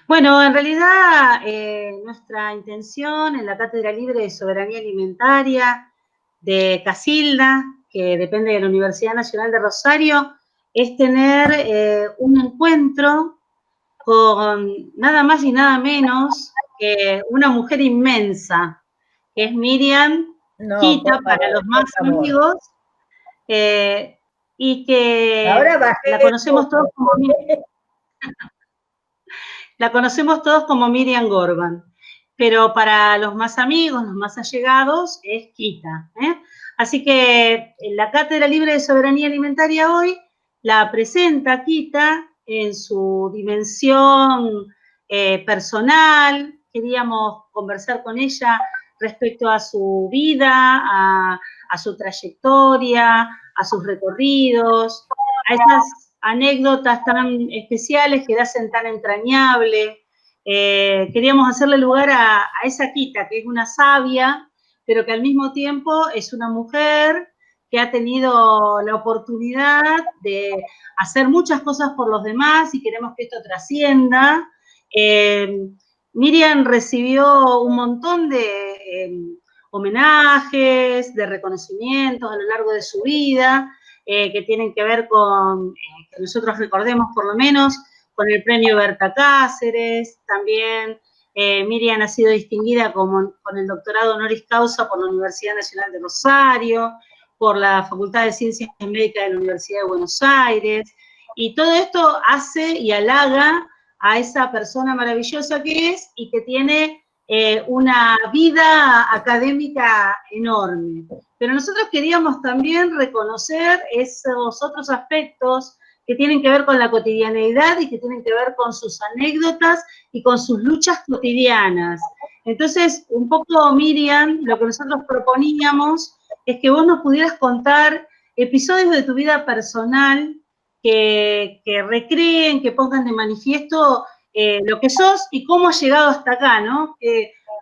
Bueno, en realidad nuestra intención en la Cátedra Libre de Soberanía Alimentaria de Casilda, que depende de la Universidad Nacional de Rosario, es tener un encuentro con nada más y nada menos que una mujer inmensa, que es Miriam No, Quita para los más por favor. amigos, y Ahora que bajé el tono. la conocemos todos como Miriam Gorban, pero para los más amigos, los más allegados, es Quita. Así que la Cátedra Libre de Soberanía Alimentaria hoy la presenta Quita en su dimensión personal. Queríamos conversar con ella respecto a su vida, a su trayectoria, a sus recorridos, a esas anécdotas tan especiales que la hacen tan entrañable. Queríamos hacerle lugar a esa Quita, que es una sabia, pero que al mismo tiempo es una mujer que ha tenido la oportunidad de hacer muchas cosas por los demás y queremos que esto trascienda. Miriam recibió un montón de homenajes, de reconocimientos a lo largo de su vida, que tienen que ver con, que nosotros recordemos por lo menos, con el premio Berta Cáceres, también Miriam ha sido distinguida con el doctorado honoris causa por la Universidad Nacional de Rosario, por la Facultad de Ciencias Médicas de la Universidad de Buenos Aires, y todo esto hace y halaga a esa persona maravillosa que es y que tiene una vida académica enorme. Pero nosotros queríamos también reconocer esos otros aspectos que tienen que ver con la cotidianeidad y que tienen que ver con sus anécdotas y con sus luchas cotidianas. Entonces, un poco, Miriam, lo que nosotros proponíamos es que vos nos pudieras contar episodios de tu vida personal que recreen, que pongan de manifiesto lo que sos y cómo has llegado hasta acá, ¿no?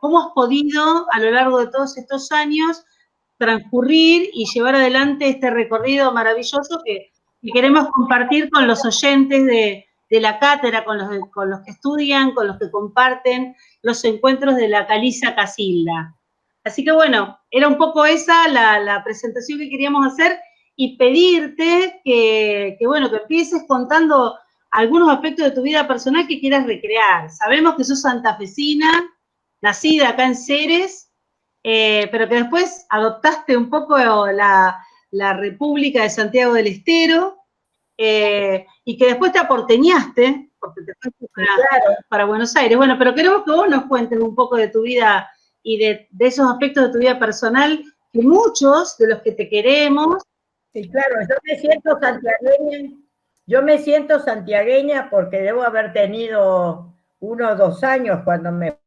¿Cómo has podido, a lo largo de todos estos años, transcurrir y llevar adelante este recorrido maravilloso que queremos compartir con los oyentes de la cátedra, con los que estudian, con los que comparten los encuentros de la Caliza Casilda? Así que bueno, era un poco esa la presentación que queríamos hacer y pedirte bueno, que empieces contando algunos aspectos de tu vida personal que quieras recrear. Sabemos que sos santafesina, nacida acá en Ceres, pero que después adoptaste un poco la República de Santiago del Estero, y que después te aporteñaste, porque te fuiste para Buenos Aires. Bueno, pero queremos que vos nos cuentes un poco de tu vida y de esos aspectos de tu vida personal que muchos de los que te queremos. Sí, claro, yo me siento santiagueña porque debo haber tenido 1 o 2 años cuando me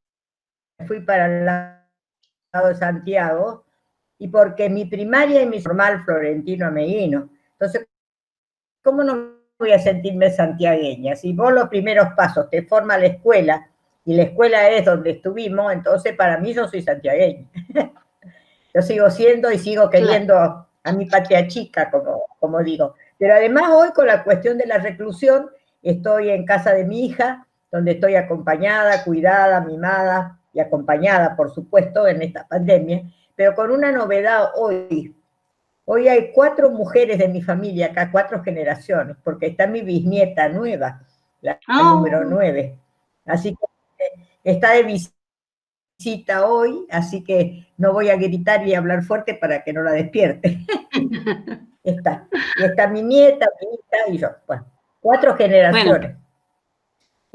fui para el lado de Santiago, y porque mi primaria y mi formal Florentino Ameguino. Entonces, ¿cómo no voy a sentirme santiagueña? Si vos los primeros pasos te forma la escuela, y la escuela es donde estuvimos, entonces para mí yo soy santiagueña. Yo sigo siendo y sigo queriendo Claro. a mi patria chica, como digo. Pero además hoy con la cuestión de la reclusión, estoy en casa de mi hija, donde estoy acompañada, cuidada, mimada y acompañada, por supuesto, en esta pandemia, pero con una novedad hoy. Hoy hay 4 mujeres de mi familia acá, 4 generaciones, porque está mi bisnieta nueva, la número 9. Así que está de visita hoy, así que no voy a gritar y hablar fuerte para que no la despierte. Está. Y está mi nieta, mi hija y yo. Bueno, 4 generaciones. Bueno,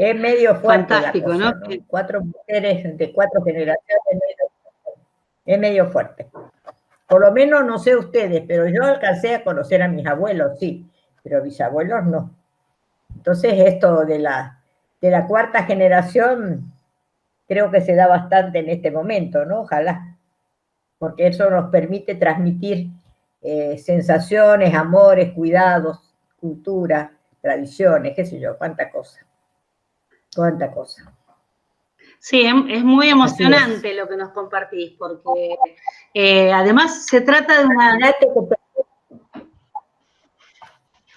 Es medio fuerte la fantástico, cosa, ¿no? ¿no? 4 mujeres de 4 generaciones es medio fuerte. Por lo menos no sé ustedes, pero yo alcancé a conocer a mis abuelos, sí, pero bisabuelos no. Entonces esto de la cuarta generación creo que se da bastante en este momento, ¿no? Ojalá, porque eso nos permite transmitir sensaciones, amores, cuidados, cultura, tradiciones, qué sé yo, cuánta cosa, cuánta cosa. Sí, es muy Así es. emocionante lo que nos compartís, porque además se trata de una...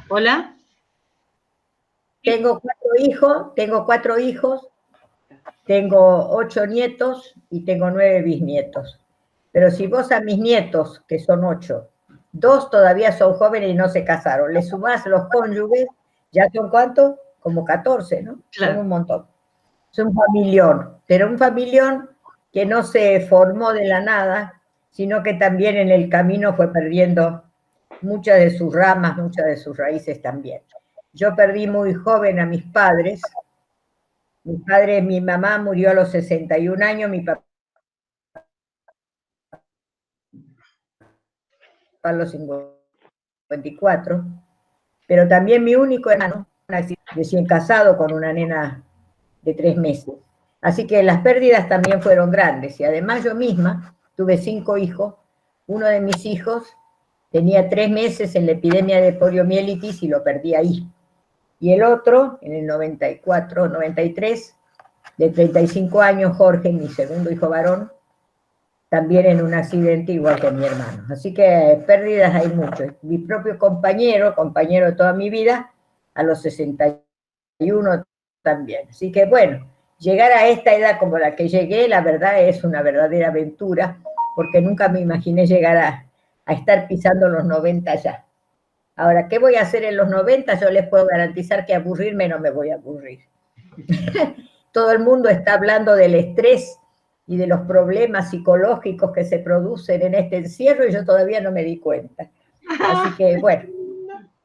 ¿Hola? Tengo 4 hijos, tengo 8 nietos y tengo 9 bisnietos. Pero si vos a mis nietos, que son 8, 2 todavía son jóvenes y no se casaron, le sumás los cónyuges, ¿ya son cuántos? Como 14, ¿no? Claro. Son un montón. Es un familión, pero un familión que no se formó de la nada, sino que también en el camino fue perdiendo muchas de sus ramas, muchas de sus raíces también. Yo perdí muy joven a mis padres. Mi mamá murió a los 61 años, mi papá a los 54, pero también mi único hermano, recién casado con una nena de 3 meses. Así que las pérdidas también fueron grandes, y además yo misma tuve 5 hijos. Uno de mis hijos tenía 3 meses en la epidemia de poliomielitis y lo perdí ahí. Y el otro, en el 94, 93, de 35 años, Jorge, mi segundo hijo varón, también en un accidente igual que mi hermano. Así que pérdidas hay muchas. Mi propio compañero de toda mi vida, a los 61 también. Así que bueno, llegar a esta edad como la que llegué, la verdad es una verdadera aventura, porque nunca me imaginé llegar a estar pisando los 90 ya. Ahora, ¿qué voy a hacer en los 90? Yo les puedo garantizar que aburrirme no me voy a aburrir. Todo el mundo está hablando del estrés y de los problemas psicológicos que se producen en este encierro y yo todavía no me di cuenta. Así que, bueno,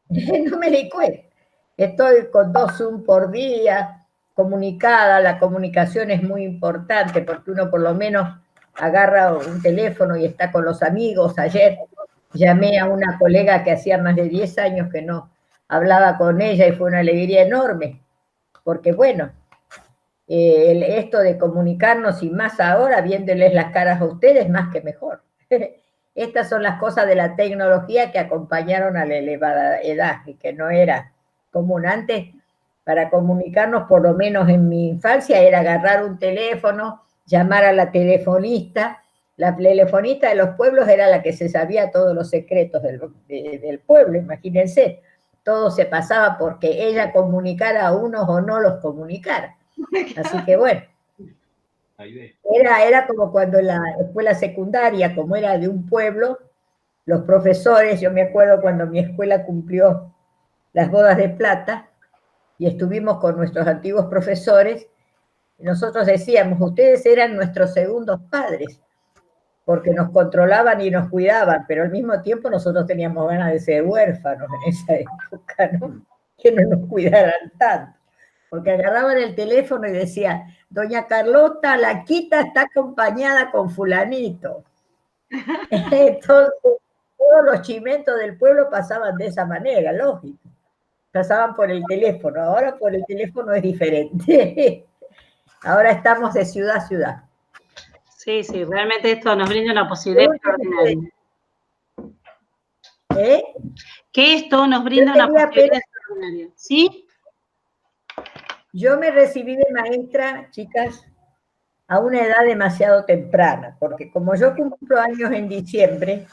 no me di cuenta. Estoy con 2 Zoom por día, comunicada. La comunicación es muy importante porque uno por lo menos agarra un teléfono y está con los amigos. Ayer llamé a una colega que hacía más de 10 años que no hablaba con ella y fue una alegría enorme, porque bueno, esto de comunicarnos y más ahora, viéndoles las caras a ustedes, más que mejor. Estas son las cosas de la tecnología que acompañaron a la elevada edad y que no era común. Antes, para comunicarnos, por lo menos en mi infancia, era agarrar un teléfono, llamar a la telefonista. La telefonista de los pueblos era la que se sabía todos los secretos del pueblo, imagínense. Todo se pasaba porque ella comunicara a unos o no los comunicara. Así que bueno, era como cuando en la escuela secundaria, como era de un pueblo, los profesores, yo me acuerdo cuando mi escuela cumplió las bodas de plata y estuvimos con nuestros antiguos profesores, nosotros decíamos, ustedes eran nuestros segundos padres, porque nos controlaban y nos cuidaban, pero al mismo tiempo nosotros teníamos ganas de ser huérfanos en esa época, ¿no? Que no nos cuidaran tanto. Porque agarraban el teléfono y decían, doña Carlota, la Quita está acompañada con fulanito. Entonces, todos los chimentos del pueblo pasaban de esa manera, lógico. Pasaban por el teléfono, ahora por el teléfono es diferente. Ahora estamos de ciudad a ciudad. Sí, sí, realmente esto nos brinda una posibilidad extraordinaria. Que esto nos brinda una posibilidad extraordinaria. ¿Sí? Yo me recibí de maestra, chicas, a una edad demasiado temprana, porque como yo cumplo años en diciembre,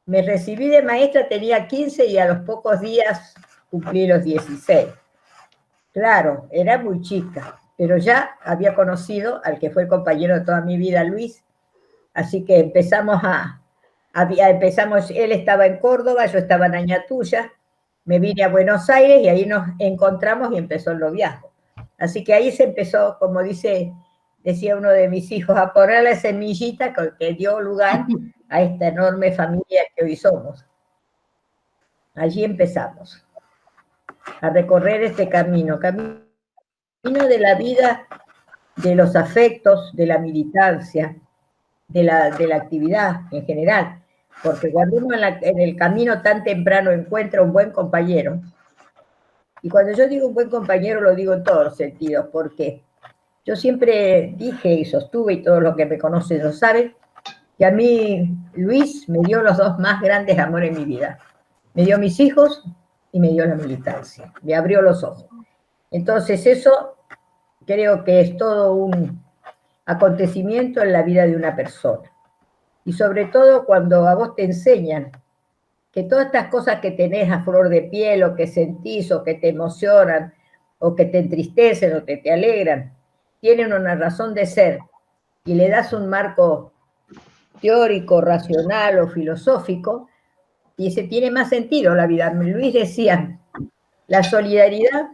me recibí de maestra, tenía 15 y a los pocos días cumplí los 16. Claro, era muy chica, pero ya había conocido al que fue el compañero de toda mi vida, Luis, así que empezamos, él estaba en Córdoba, yo estaba en Añatuya, me vine a Buenos Aires y ahí nos encontramos y empezó el noviazgo. Así que ahí se empezó, como decía uno de mis hijos, a poner la semillita que dio lugar a esta enorme familia que hoy somos. Allí empezamos a recorrer este camino de la vida, de los afectos, de la militancia, de la actividad en general, porque cuando uno en el camino tan temprano encuentra un buen compañero, y cuando yo digo un buen compañero lo digo en todos los sentidos, porque yo siempre dije y sostuve, y todos los que me conocen lo saben, que a mí Luis me dio los 2 más grandes amores en mi vida. Me dio mis hijos y me dio la militancia, me abrió los ojos. Entonces eso creo que es todo un acontecimiento en la vida de una persona. Y sobre todo cuando a vos te enseñan que todas estas cosas que tenés a flor de piel, o que sentís, o que te emocionan, o que te entristecen, o que te alegran, tienen una razón de ser y le das un marco teórico, racional o filosófico, y se tiene más sentido la vida. Luis decía, la solidaridad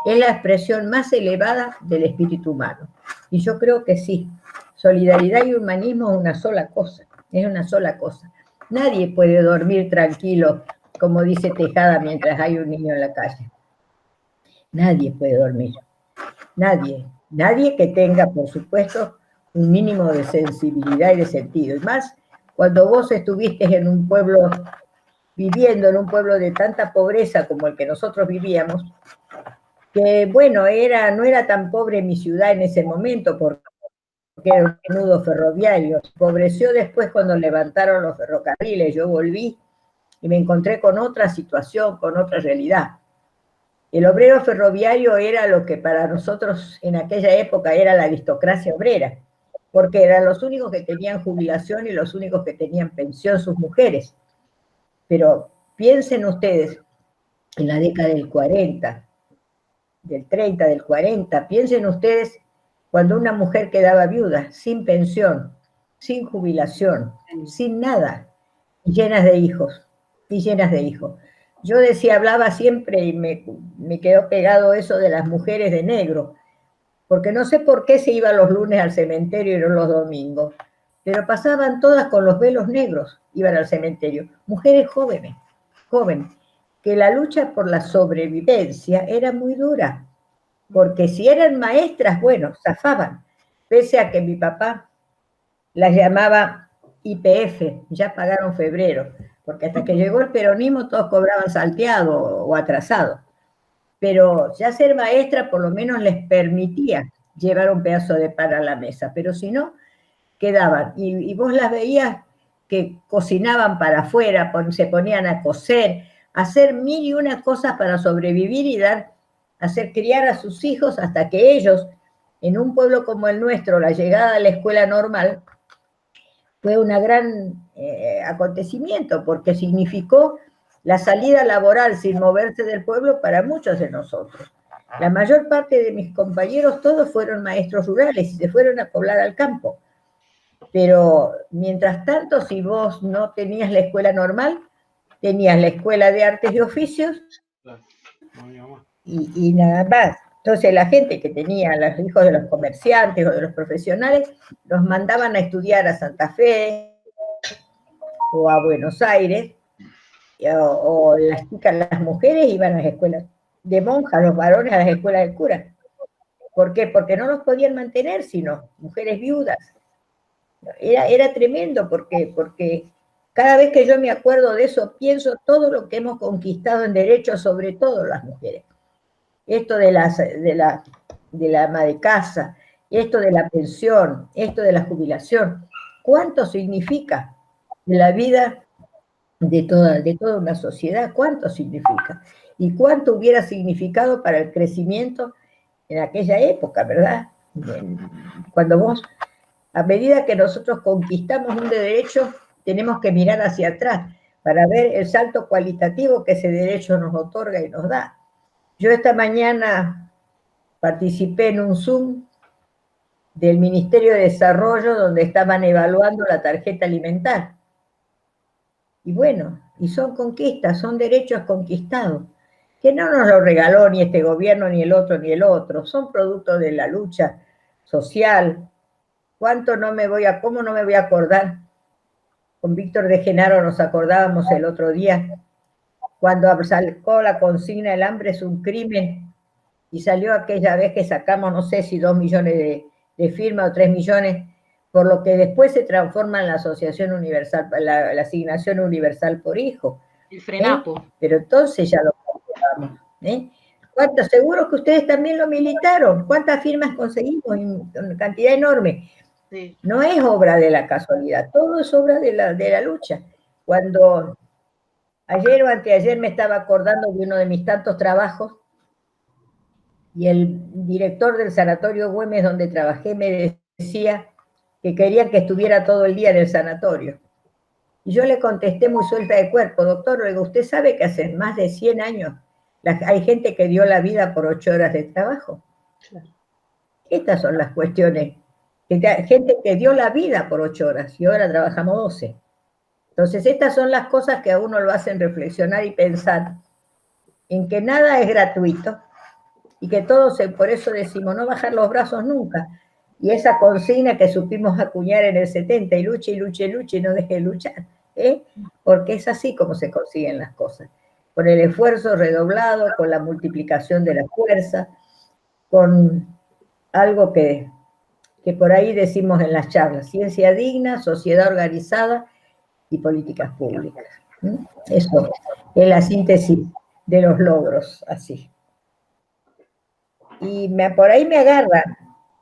es la expresión más elevada del espíritu humano. Y yo creo que sí, solidaridad y humanismo es una sola cosa, es una sola cosa. Nadie puede dormir tranquilo, como dice Tejada, mientras hay un niño en la calle. Nadie puede dormir, nadie. Nadie que tenga, por supuesto, un mínimo de sensibilidad y de sentido. Y más cuando vos estuviste en un pueblo, viviendo en un pueblo de tanta pobreza como el que nosotros vivíamos, que bueno, no era tan pobre mi ciudad en ese momento, porque era un nudo ferroviario. Pobreció después cuando levantaron los ferrocarriles. Yo volví y me encontré con otra situación, con otra realidad. El obrero ferroviario era lo que para nosotros en aquella época era la aristocracia obrera, porque eran los únicos que tenían jubilación y los únicos que tenían pensión sus mujeres. Pero piensen ustedes, en la década del 40, del 30, del 40, piensen ustedes cuando una mujer quedaba viuda, sin pensión, sin jubilación, sin nada, y llenas de hijos, y llenas de hijos. Yo decía, hablaba siempre y me quedó pegado eso de las mujeres de negro, porque no sé por qué se iba los lunes al cementerio y no los domingos, pero pasaban todas con los velos negros, iban al cementerio, mujeres jóvenes, jóvenes, que la lucha por la sobrevivencia era muy dura, porque si eran maestras, bueno, zafaban, pese a que mi papá las llamaba YPF, ya pagaron febrero, porque hasta que llegó el peronismo todos cobraban salteado o atrasado, pero ya ser maestra por lo menos les permitía llevar un pedazo de pan a la mesa, pero si no, quedaban, y vos las veías que cocinaban para afuera, se ponían a coser, a hacer mil y una cosas para sobrevivir y hacer criar a sus hijos hasta que ellos, en un pueblo como el nuestro, la llegada a la escuela normal fue un gran acontecimiento, porque significó la salida laboral sin moverse del pueblo para muchos de nosotros. La mayor parte de mis compañeros, todos fueron maestros rurales y se fueron a poblar al campo. Pero mientras tanto, si vos no tenías la escuela normal, tenías la escuela de artes y oficios y nada más. Entonces la gente que tenía los hijos de los comerciantes o de los profesionales, los mandaban a estudiar a Santa Fe o a Buenos Aires, o las chicas, las mujeres iban a las escuelas de monjas, los varones a las escuelas de curas. ¿Por qué? Porque no los podían mantener, sino mujeres viudas. Era tremendo porque cada vez que yo me acuerdo de eso, pienso todo lo que hemos conquistado en derechos, sobre todo las mujeres. Esto de la ama de casa, esto de la pensión, esto de la jubilación, ¿cuánto significa en la vida de toda una sociedad? ¿Cuánto significa? ¿Y cuánto hubiera significado para el crecimiento en aquella época, verdad? Cuando vos, a medida que nosotros conquistamos un derecho, tenemos que mirar hacia atrás para ver el salto cualitativo que ese derecho nos otorga y nos da. Yo esta mañana participé en un Zoom del Ministerio de Desarrollo donde estaban evaluando la tarjeta alimentar. Y bueno, y son conquistas, son derechos conquistados, que no nos lo regaló ni este gobierno, ni el otro, son producto de la lucha social. ¿Cómo no me voy a acordar? Con Víctor de Genaro nos acordábamos el otro día, cuando sacó la consigna "el hambre es un crimen", y salió aquella vez que sacamos, no sé si 2 millones de firmas o 3 millones, por lo que después se transforma en la Asociación Universal, la Asignación Universal por Hijo. El FRENAPO. Pero entonces ya lo comprobamos. Seguro que ustedes también lo militaron. ¿Cuántas firmas conseguimos? Una cantidad enorme. Sí. No es obra de la casualidad, todo es obra de la lucha. Cuando ayer o anteayer me estaba acordando de uno de mis tantos trabajos, y el director del sanatorio Güemes donde trabajé me decía que querían que estuviera todo el día en el sanatorio. Y yo le contesté muy suelta de cuerpo: doctor, usted sabe que hace más de 100 años hay gente que dio la vida por 8 horas de trabajo. Claro. Estas son las cuestiones. Gente que dio la vida por 8 horas y ahora trabajamos 12. Entonces, estas son las cosas que a uno lo hacen reflexionar y pensar en que nada es gratuito y que todos, por eso decimos, no bajar los brazos nunca. Y esa consigna que supimos acuñar en el 70, y luche, y luche, y luche, y no deje de luchar, ¿eh? Porque es así como se consiguen las cosas. Con el esfuerzo redoblado, con la multiplicación de la fuerza, con algo que por ahí decimos en las charlas, ciencia digna, sociedad organizada y políticas públicas. Eso es la síntesis de los logros, así. Y por ahí me agarra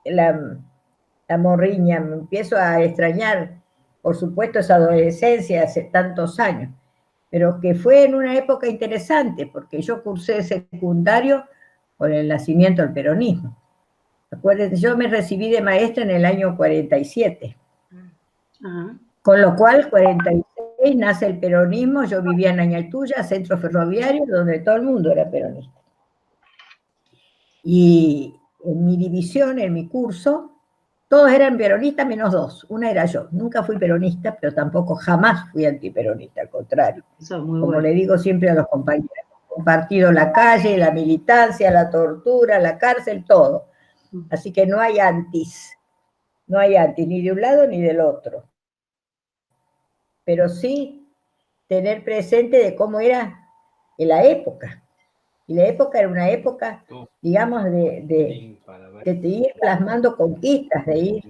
la morriña, me empiezo a extrañar, por supuesto, esa adolescencia hace tantos años, pero que fue en una época interesante, porque yo cursé secundario con el nacimiento del peronismo. Acuérdense, yo me recibí de maestra en el año 47. Con lo cual, 46 nace el peronismo, yo vivía en Añaltuya, centro ferroviario, donde todo el mundo era peronista. Y en mi división, en mi curso, todos eran peronistas menos 2, una era yo. Nunca fui peronista, pero tampoco jamás fui antiperonista, al contrario. Como le digo siempre a los compañeros, he compartido la calle, la militancia, la tortura, la cárcel, todo. Así que no hay antis, ni de un lado ni del otro. Pero sí tener presente de cómo era en la época. Y la época era una época, digamos, de ir plasmando conquistas, de ir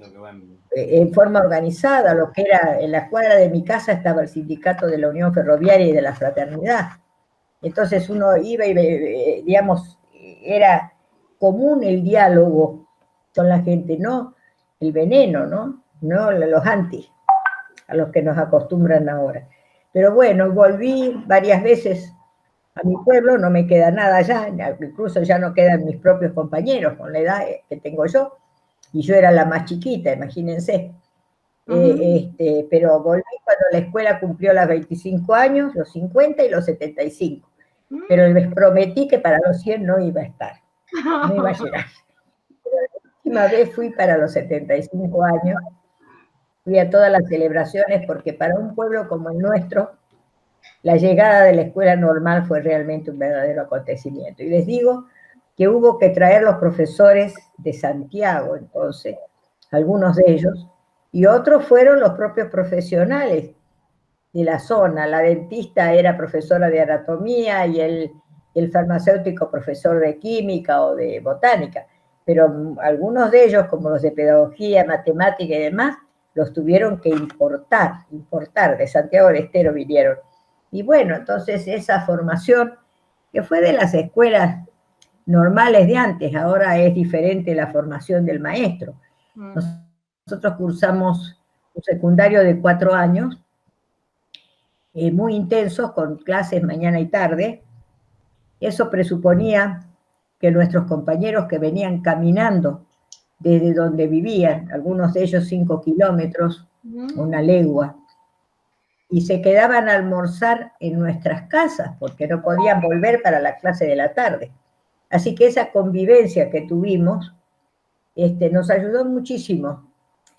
en forma organizada. Lo que era, en la cuadra de mi casa estaba el sindicato de la Unión Ferroviaria y de la Fraternidad. Entonces uno iba y, digamos, era común el diálogo con la gente, no el veneno, ¿no? No los antis, a los que nos acostumbran ahora. Pero bueno, volví varias veces a mi pueblo, no me queda nada allá, incluso ya no quedan mis propios compañeros con la edad que tengo yo, y yo era la más chiquita, imagínense. Pero volví cuando la escuela cumplió los 25 años, los 50 y los 75. Pero les prometí que para los 100 no iba a estar, no iba a llegar. Pero la última vez fui para los 75 años, fui a todas las celebraciones, porque para un pueblo como el nuestro, la llegada de la escuela normal fue realmente un verdadero acontecimiento. Y les digo que hubo que traer los profesores de Santiago, entonces, algunos de ellos, y otros fueron los propios profesionales de la zona. La dentista era profesora de anatomía y el farmacéutico profesor de química o de botánica. Pero algunos de ellos, como los de pedagogía, matemática y demás, los tuvieron que importar, de Santiago del Estero vinieron. Y bueno, entonces esa formación, que fue de las escuelas normales de antes, ahora es diferente la formación del maestro. Nosotros cursamos un secundario de 4 años, muy intensos, con clases mañana y tarde. Eso presuponía que nuestros compañeros que venían caminando desde donde vivían, algunos de ellos 5 kilómetros, una legua, y se quedaban a almorzar en nuestras casas, porque no podían volver para la clase de la tarde. Así que esa convivencia que tuvimos nos ayudó muchísimo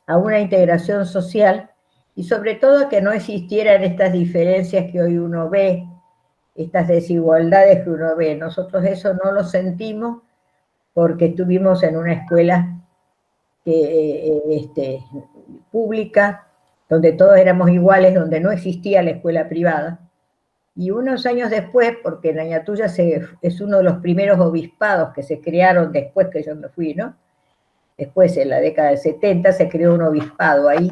a una integración social y sobre todo a que no existieran estas diferencias que hoy uno ve, estas desigualdades que uno ve. Nosotros eso no lo sentimos porque estuvimos en una escuela pública, donde todos éramos iguales, donde no existía la escuela privada. Y unos años después, porque en Añatuya es uno de los primeros obispados que se crearon después que yo me fui, ¿no? Después, en la década del 70, se creó un obispado ahí.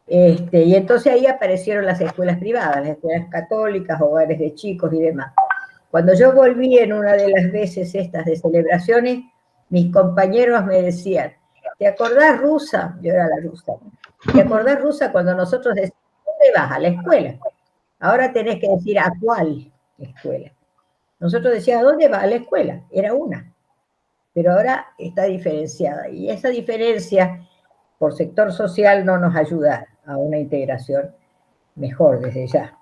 Y entonces ahí aparecieron las escuelas privadas, las escuelas católicas, hogares de chicos y demás. Cuando yo volví en una de las veces estas de celebraciones, mis compañeros me decían, ¿te acordás, Rusa? Yo era la rusa. ¿Te acordás, Rusa, cuando nosotros decíamos, ¿dónde vas? A la escuela. Ahora tenés que decir, ¿a cuál escuela? Nosotros decíamos, ¿a dónde vas? A la escuela. Era una. Pero ahora está diferenciada. Y esa diferencia por sector social no nos ayuda a una integración mejor desde ya.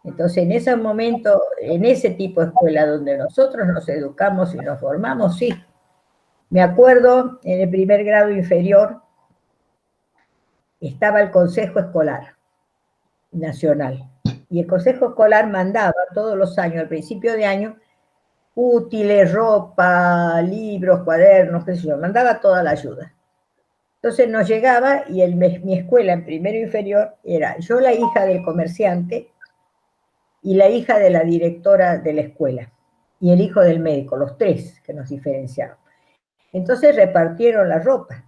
Entonces, en ese momento, en ese tipo de escuela donde nosotros nos educamos y nos formamos, sí, Me acuerdo, en el primer grado inferior estaba el Consejo Escolar Nacional. Y el Consejo Escolar mandaba todos los años, al principio de año, útiles, ropa, libros, cuadernos, qué sé yo, mandaba toda la ayuda. Entonces nos llegaba y mi escuela en primero inferior era yo la hija del comerciante y la hija de la directora de la escuela y el hijo del médico, los tres que nos diferenciaban. Entonces repartieron la ropa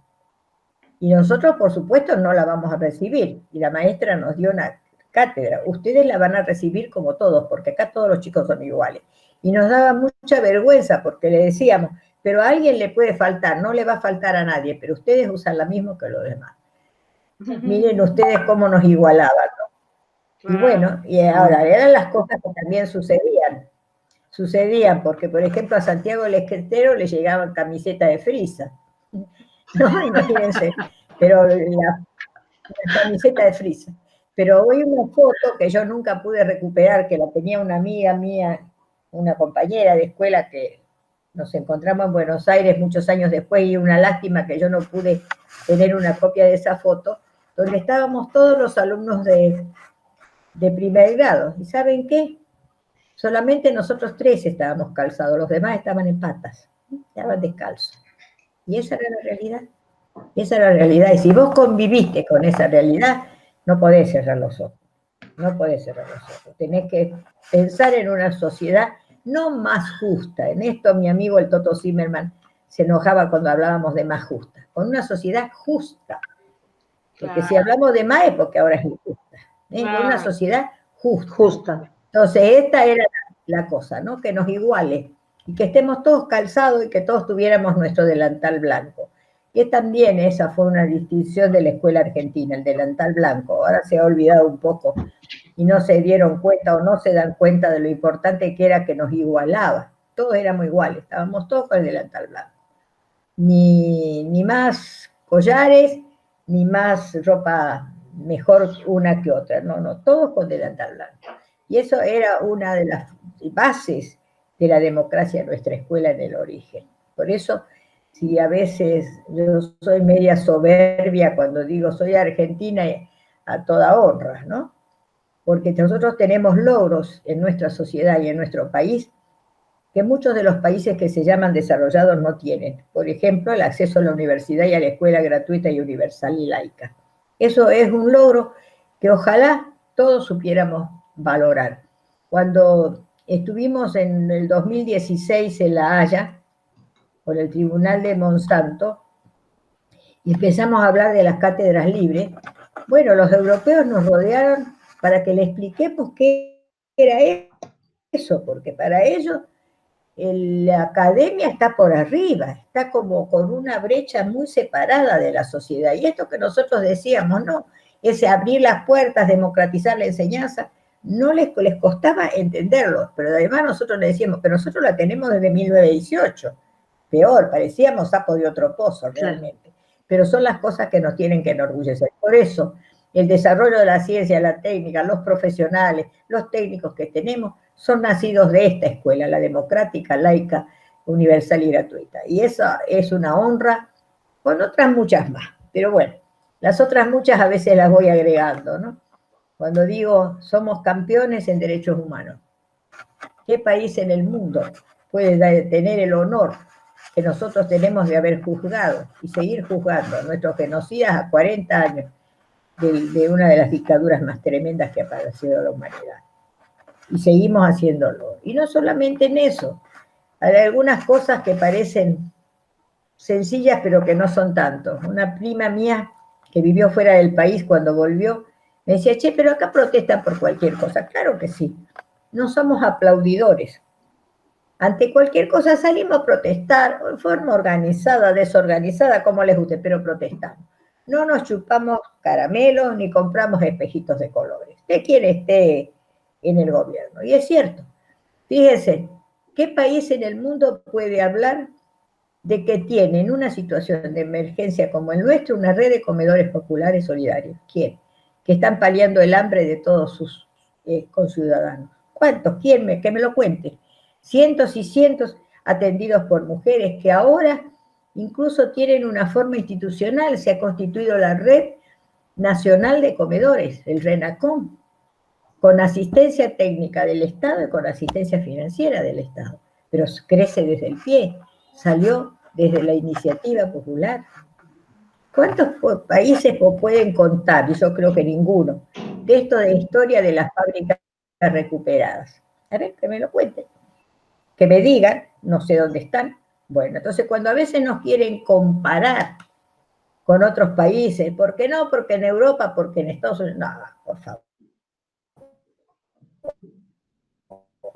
y nosotros por supuesto no la vamos a recibir y la maestra nos dio una cátedra, ustedes la van a recibir como todos porque acá todos los chicos son iguales. Y nos daba mucha vergüenza porque le decíamos, pero a alguien le puede faltar, no le va a faltar a nadie, pero ustedes usan la misma que los demás. Miren ustedes cómo nos igualaban, ¿no? Y bueno, y ahora eran las cosas que también sucedían, porque por ejemplo a Santiago del Estero le llegaban camisetas de frisa, ¿no? Imagínense, pero la camiseta de frisa. Pero hoy una foto que yo nunca pude recuperar, que la tenía una amiga mía, una compañera de escuela que nos encontramos en Buenos Aires muchos años después, y una lástima que yo no pude tener una copia de esa foto, donde estábamos todos los alumnos de primer grado. ¿Y saben qué? Solamente nosotros tres estábamos calzados, los demás estaban en patas, estaban descalzos. Y esa era la realidad. Esa era la realidad. Y si vos conviviste con esa realidad, no podés cerrar los ojos. No podés cerrar los ojos. Tenés que pensar en una sociedad no más justa. En esto mi amigo el Toto Zimmerman se enojaba cuando hablábamos de más justa. Con una sociedad justa. Porque claro, si hablamos de más es porque ahora es injusta. Claro. Una sociedad justa. Entonces esta era la cosa, ¿no? Que nos iguale y que estemos todos calzados y que todos tuviéramos nuestro delantal blanco. Que también esa fue una distinción de la escuela argentina, el delantal blanco. Ahora se ha olvidado un poco y no se dieron cuenta o no se dan cuenta de lo importante que era que nos igualaba. Todos éramos iguales, estábamos todos con el delantal blanco. Ni más collares, ni más ropa mejor una que otra. No, todos con delantal blanco. Y eso era una de las bases de la democracia en nuestra escuela en el origen. Por eso, si a veces yo soy media soberbia cuando digo soy argentina a toda honra, ¿no? Porque nosotros tenemos logros en nuestra sociedad y en nuestro país que muchos de los países que se llaman desarrollados no tienen. Por ejemplo, el acceso a la universidad y a la escuela gratuita y universal y laica. Eso es un logro que ojalá todos supiéramos valorar. Cuando estuvimos en el 2016 en La Haya, con el Tribunal de Monsanto, y empezamos a hablar de las cátedras libres, bueno, los europeos nos rodearon para que le expliquemos qué era eso, porque para ellos la academia está por arriba, está como con una brecha muy separada de la sociedad. Y esto que nosotros decíamos, no, ese abrir las puertas, democratizar la enseñanza, no les costaba entenderlo, pero además nosotros le decíamos, pero nosotros la tenemos desde 1918, peor, parecíamos sapo de otro pozo realmente. Pero son las cosas que nos tienen que enorgullecer. Por eso, el desarrollo de la ciencia, la técnica, los profesionales, los técnicos que tenemos, son nacidos de esta escuela, la democrática, laica, universal y gratuita. Y esa es una honra, con otras muchas más. Pero bueno, las otras muchas a veces las voy agregando, ¿no? Cuando digo, somos campeones en derechos humanos. ¿Qué país en el mundo puede tener el honor que nosotros tenemos de haber juzgado y seguir juzgando a nuestros genocidas a 40 años de una de las dictaduras más tremendas que ha padecido la humanidad? Y seguimos haciéndolo. Y no solamente en eso, hay algunas cosas que parecen sencillas pero que no son tanto. Una prima mía que vivió fuera del país cuando volvió, me decía, che, pero acá protestan por cualquier cosa. Claro que sí, no somos aplaudidores. Ante cualquier cosa salimos a protestar, en forma organizada, desorganizada, como les guste, pero protestamos. No nos chupamos caramelos ni compramos espejitos de colores, de quien esté en el gobierno. Y es cierto, fíjense, ¿qué país en el mundo puede hablar de que tiene en una situación de emergencia como el nuestro una red de comedores populares solidarios? ¿Quién? Que están paliando el hambre de todos sus conciudadanos. ¿Cuántos? Que me lo cuente. Cientos y cientos atendidos por mujeres que ahora incluso tienen una forma institucional, se ha constituido la Red Nacional de Comedores, el RENACOM, con asistencia técnica del Estado y con asistencia financiera del Estado, pero crece desde el pie, salió desde la iniciativa popular. ¿Cuántos países pueden contar? Y yo creo que ninguno, de esto de historia de las fábricas recuperadas. A ver, que me lo cuenten, que me digan, no sé dónde están. Bueno, entonces cuando a veces nos quieren comparar con otros países, ¿por qué no? Porque en Europa, porque en Estados Unidos, no, por favor.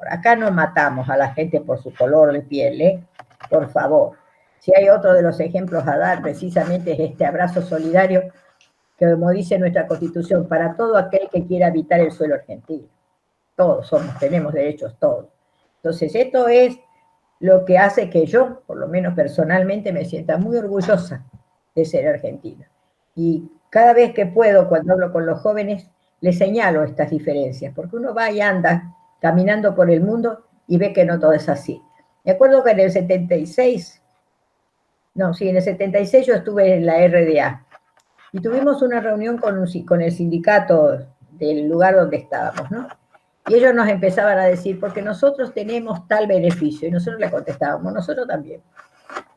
Acá no matamos a la gente por su color de piel, ¿eh? Por favor. Si hay otro de los ejemplos a dar, precisamente es este abrazo solidario, que como dice nuestra Constitución, para todo aquel que quiera habitar el suelo argentino. Todos tenemos derechos, todos. Entonces, esto es lo que hace que yo, por lo menos personalmente, me sienta muy orgullosa de ser argentina. Y cada vez que puedo, cuando hablo con los jóvenes, les señalo estas diferencias, porque uno va y anda caminando por el mundo y ve que no todo es así. Me acuerdo que en el 76, en el 76 yo estuve en la RDA, y tuvimos una reunión con el sindicato del lugar donde estábamos, ¿no? Y ellos nos empezaban a decir, porque nosotros tenemos tal beneficio, y nosotros le contestábamos, nosotros también.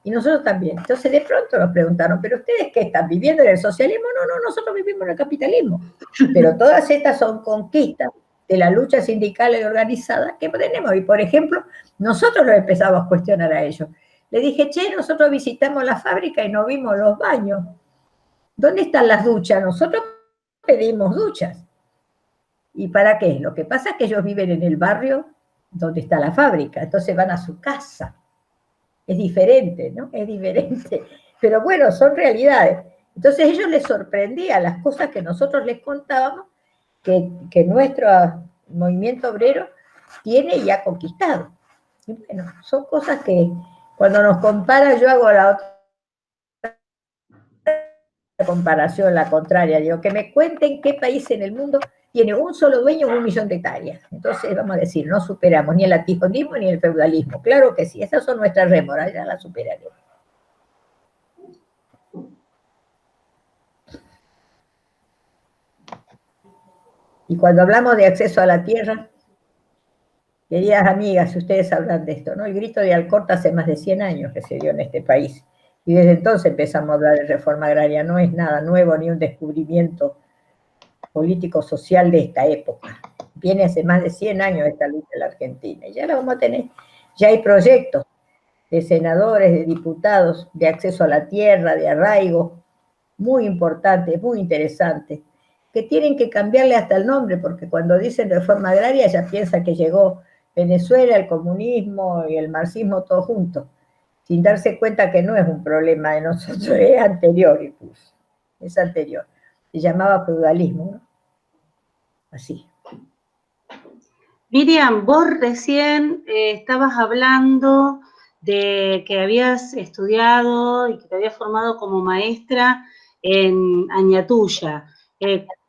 Y nosotros también. Entonces de pronto nos preguntaron, ¿pero ustedes qué están viviendo en el socialismo? No, nosotros vivimos en el capitalismo. Pero todas estas son conquistas de la lucha sindical y organizada que tenemos. Y por ejemplo, nosotros lo empezamos a cuestionar a ellos. Le dije, nosotros visitamos la fábrica y no vimos los baños. ¿Dónde están las duchas? Nosotros pedimos duchas. ¿Y para qué? Lo que pasa es que ellos viven en el barrio donde está la fábrica, entonces van a su casa. Es diferente, ¿no? Es diferente. Pero bueno, son realidades. Entonces a ellos les sorprendía las cosas que nosotros les contábamos que nuestro movimiento obrero tiene y ha conquistado. Y bueno, son cosas que cuando nos compara, yo hago la otra comparación, la contraria, digo, que me cuenten qué país en el mundo tiene un solo dueño en 1 millón de hectáreas. Entonces, vamos a decir, no superamos ni el latifundismo ni el feudalismo. Claro que sí, esas son nuestras rémoras, ya las superaremos. Y cuando hablamos de acceso a la tierra, queridas amigas, ustedes hablan de esto, ¿no? El grito de Alcorta hace más de 100 años que se dio en este país. Y desde entonces empezamos a hablar de reforma agraria. No es nada nuevo ni un descubrimiento político-social de esta época. Viene hace más de 100 años esta lucha en la Argentina. Y ya la vamos a tener. Ya hay proyectos de senadores, de diputados, de acceso a la tierra, de arraigo, muy importantes, muy interesantes, que tienen que cambiarle hasta el nombre, porque cuando dicen reforma agraria ya piensa que llegó Venezuela, el comunismo y el marxismo todos juntos, sin darse cuenta que no es un problema de nosotros, es anterior incluso, es anterior. Se llamaba feudalismo, ¿no? Así. Miriam, vos recién estabas hablando de que habías estudiado y que te habías formado como maestra en Añatuya.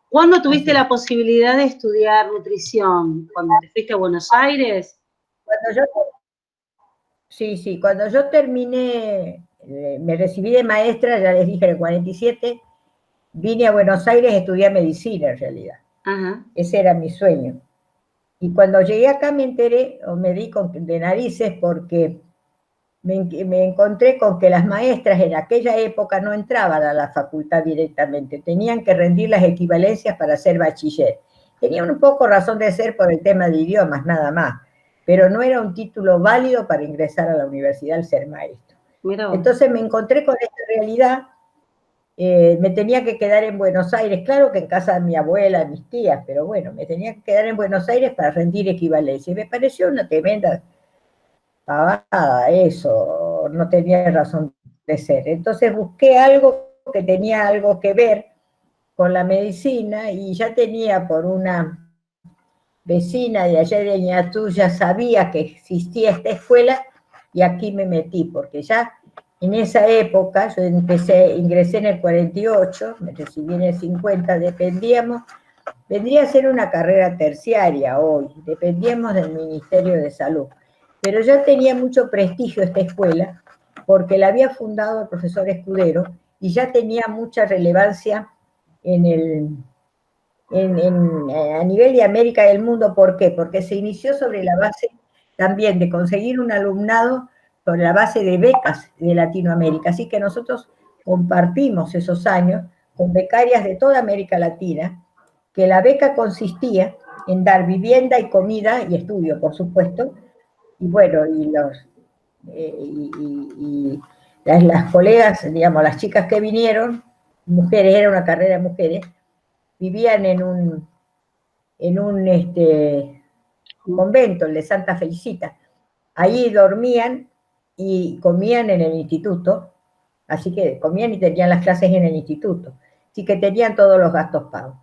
¿Cuándo tuviste la posibilidad de estudiar nutrición? ¿Cuando te fuiste a Buenos Aires? Cuando yo terminé, me recibí de maestra, ya les dije, en el 47, vine a Buenos Aires a estudiar medicina en realidad. Ajá. Ese era mi sueño. Y cuando llegué acá me enteré, o me di de narices, porque me encontré con que las maestras en aquella época no entraban a la facultad directamente, tenían que rendir las equivalencias para ser bachiller. Tenían un poco razón de ser por el tema de idiomas, nada más, pero no era un título válido para ingresar a la universidad al ser maestro. Entonces me encontré con esta realidad. Me tenía que quedar en Buenos Aires, claro que en casa de mi abuela, de mis tías, pero bueno, me tenía que quedar en Buenos Aires para rendir equivalencia. Y me pareció una tremenda pavada eso, no tenía razón de ser. Entonces busqué algo que tenía algo que ver con la medicina y ya tenía por una vecina de allá de Añatú, ya sabía que existía esta escuela y aquí me metí, porque ya en esa época, yo ingresé en el 48, me recibí en el 50, vendría a ser una carrera terciaria hoy, dependíamos del Ministerio de Salud. Pero ya tenía mucho prestigio esta escuela, porque la había fundado el profesor Escudero y ya tenía mucha relevancia a nivel de América y del mundo. ¿Por qué? Porque se inició sobre la base también de conseguir un alumnado sobre la base de becas de Latinoamérica. Así que nosotros compartimos esos años con becarias de toda América Latina, que la beca consistía en dar vivienda y comida y estudio, por supuesto, y bueno, las colegas, digamos, las chicas que vinieron, mujeres, era una carrera de mujeres, vivían en un convento, el de Santa Felicita. Ahí dormían y comían en el instituto, así que comían y tenían las clases en el instituto, así que tenían todos los gastos pagos.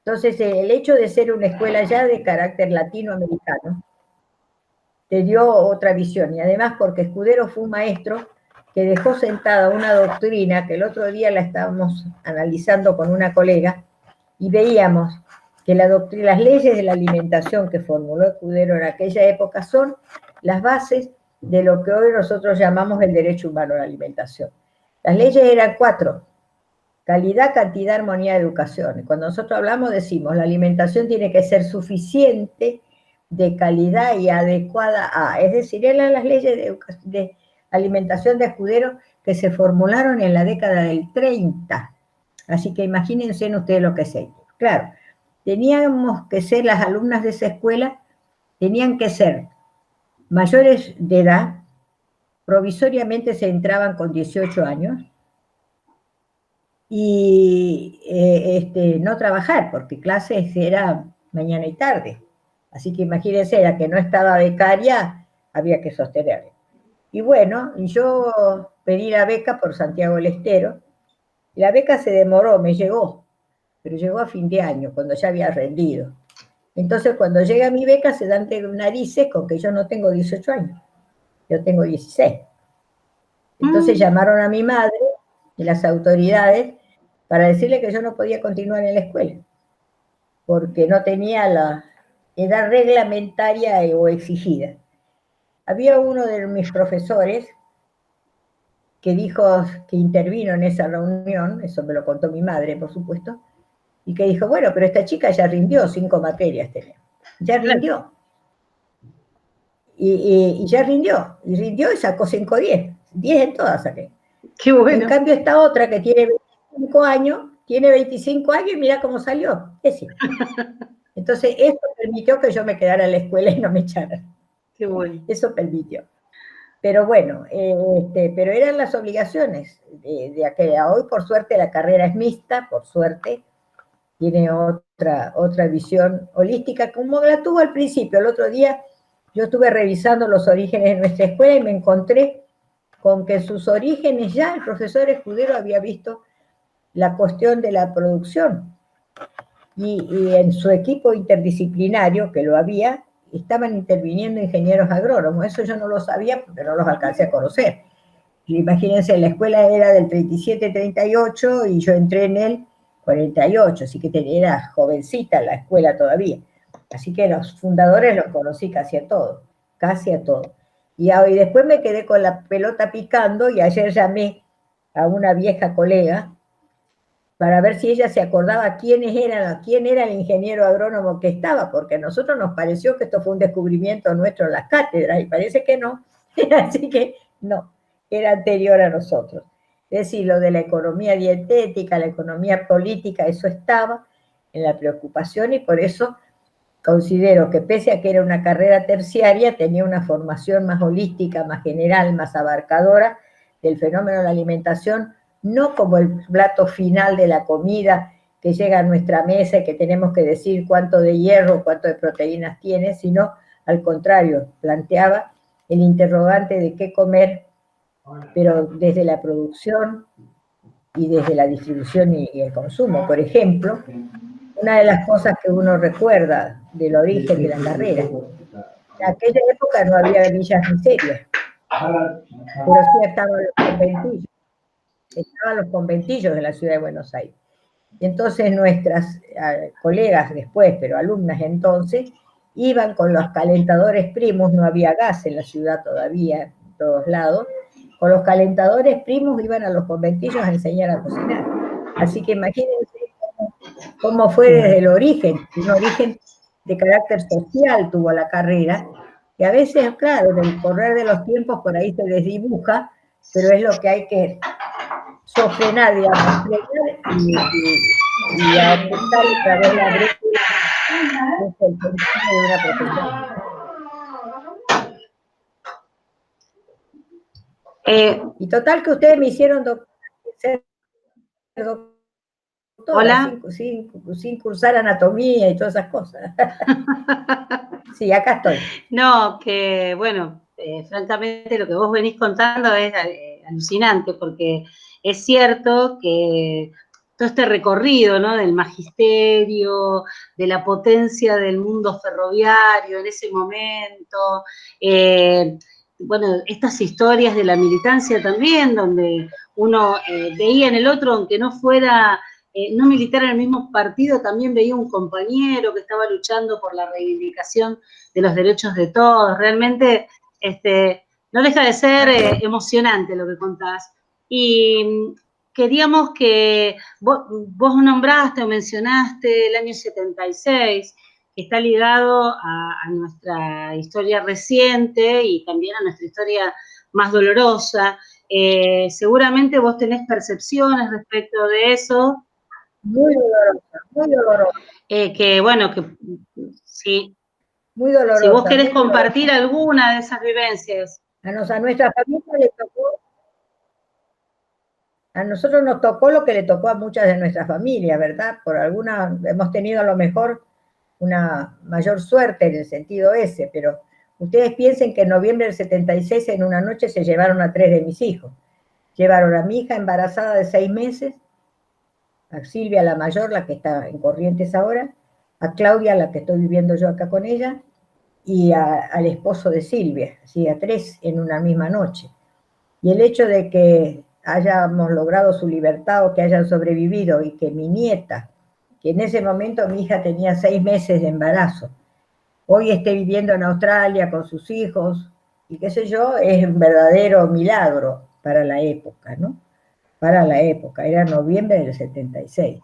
Entonces, el hecho de ser una escuela ya de carácter latinoamericano te dio otra visión, y además porque Escudero fue un maestro que dejó sentada una doctrina que el otro día la estábamos analizando con una colega, y veíamos que las leyes de la alimentación que formuló Escudero en aquella época son las bases de lo que hoy nosotros llamamos el derecho humano a la alimentación. Las leyes eran 4: calidad, cantidad, armonía, educación. Y cuando nosotros hablamos decimos, la alimentación tiene que ser suficiente, de calidad y adecuada a, es decir, eran las leyes de alimentación de Escudero que se formularon en la década del 30. Así que imagínense ustedes lo que es ello. Claro, teníamos que ser, las alumnas de esa escuela tenían que ser mayores de edad, provisoriamente se entraban con 18 años, y no trabajar, porque clases era mañana y tarde. Así que imagínense, la que no estaba becaria, había que sostenerla. Y bueno, yo pedí la beca por Santiago del Estero, y la beca se demoró, me llegó, pero llegó a fin de año, cuando ya había rendido. Entonces, cuando llega mi beca, se dan de narices con que yo no tengo 18 años, yo tengo 16. Entonces llamaron a mi madre y las autoridades para decirle que yo no podía continuar en la escuela, porque no tenía la edad reglamentaria o exigida. Había uno de mis profesores que dijo, que intervino en esa reunión, eso me lo contó mi madre, por supuesto, y que dijo, bueno, pero esta chica ya rindió, 5 materias tenía, ya rindió. Y ya rindió, y sacó 5/10, 10 en todas saqué. Qué bueno. En cambio, esta otra que tiene 25 años y mira cómo salió. Entonces, eso permitió que yo me quedara en la escuela y no me echaran. Qué bueno. Eso permitió. Pero bueno, pero eran las obligaciones de aquella. Hoy, por suerte, la carrera es mixta, por suerte, tiene otra visión holística, como la tuvo al principio. El otro día yo estuve revisando los orígenes de nuestra escuela y me encontré con que sus orígenes ya el profesor Escudero había visto la cuestión de la producción. Y en su equipo interdisciplinario, que lo había, estaban interviniendo ingenieros agrónomos. Eso yo no lo sabía porque no los alcancé a conocer. Y imagínense, la escuela era del 37-38 y yo entré en el 48, así que era jovencita la escuela todavía. Así que los fundadores los conocí casi a todos, casi a todos. Y después me quedé con la pelota picando, y ayer llamé a una vieja colega para ver si ella se acordaba quién era el ingeniero agrónomo que estaba, porque a nosotros nos pareció que esto fue un descubrimiento nuestro en las cátedras, y parece que no. Así que no, era anterior a nosotros. Es decir, lo de la economía dietética, la economía política, eso estaba en la preocupación, y por eso considero que pese a que era una carrera terciaria, tenía una formación más holística, más general, más abarcadora del fenómeno de la alimentación, no como el plato final de la comida que llega a nuestra mesa y que tenemos que decir cuánto de hierro, cuánto de proteínas tiene, sino al contrario, planteaba el interrogante de qué comer, pero desde la producción y desde la distribución y el consumo. Por ejemplo, una de las cosas que uno recuerda del origen de la carrera, en aquella época no había villas miserias, pero sí estaban los conventillos de la ciudad de Buenos Aires. Y entonces nuestras colegas después, pero alumnas entonces, iban con los calentadores primos, no había gas en la ciudad todavía, en todos lados, con los calentadores primos iban a los conventillos a enseñar a cocinar. Así que imagínense cómo fue desde el origen, un origen de carácter social tuvo la carrera, que a veces, claro, en el correr de los tiempos por ahí se desdibuja, pero es lo que hay que sofrenar, digamos, frenar y apuntar otra vez la brecha desde el sentido de una profesión. Y total que ustedes me hicieron ser doctora, Hola. sin cursar anatomía y todas esas cosas. Sí, acá estoy. No, que bueno, francamente lo que vos venís contando es alucinante, porque es cierto que todo este recorrido, ¿no? Del magisterio, de la potencia del mundo ferroviario en ese momento, bueno, estas historias de la militancia también, donde uno veía en el otro, aunque no fuera no militar en el mismo partido, también veía un compañero que estaba luchando por la reivindicación de los derechos de todos. Realmente no deja de ser emocionante lo que contás. Y queríamos que vos nombraste o mencionaste el año 76, que está ligado a nuestra historia reciente y también a nuestra historia más dolorosa. Seguramente vos tenés percepciones respecto de eso. Muy dolorosa, muy dolorosa. Que bueno, que sí. Muy Si vos dolorosa, querés muy dolorosa. compartir alguna de esas vivencias. A nuestra familia le tocó, a nosotros nos tocó lo que le tocó a muchas de nuestras familias, ¿verdad? Por alguna, hemos tenido a lo mejor una mayor suerte en el sentido ese, pero ustedes piensen que en noviembre del 76 en una noche se llevaron a 3 de mis hijos. Llevaron a mi hija embarazada de 6 meses, a Silvia la mayor, la que está en Corrientes ahora, a Claudia, la que estoy viviendo yo acá con ella, y al esposo de Silvia, ¿sí? A 3 en una misma noche. Y el hecho de que hayamos logrado su libertad o que hayan sobrevivido y que mi nieta, que en ese momento mi hija tenía 6 meses de embarazo, hoy esté viviendo en Australia con sus hijos y qué sé yo, es un verdadero milagro para la época, ¿no? Para la época, era noviembre del 76.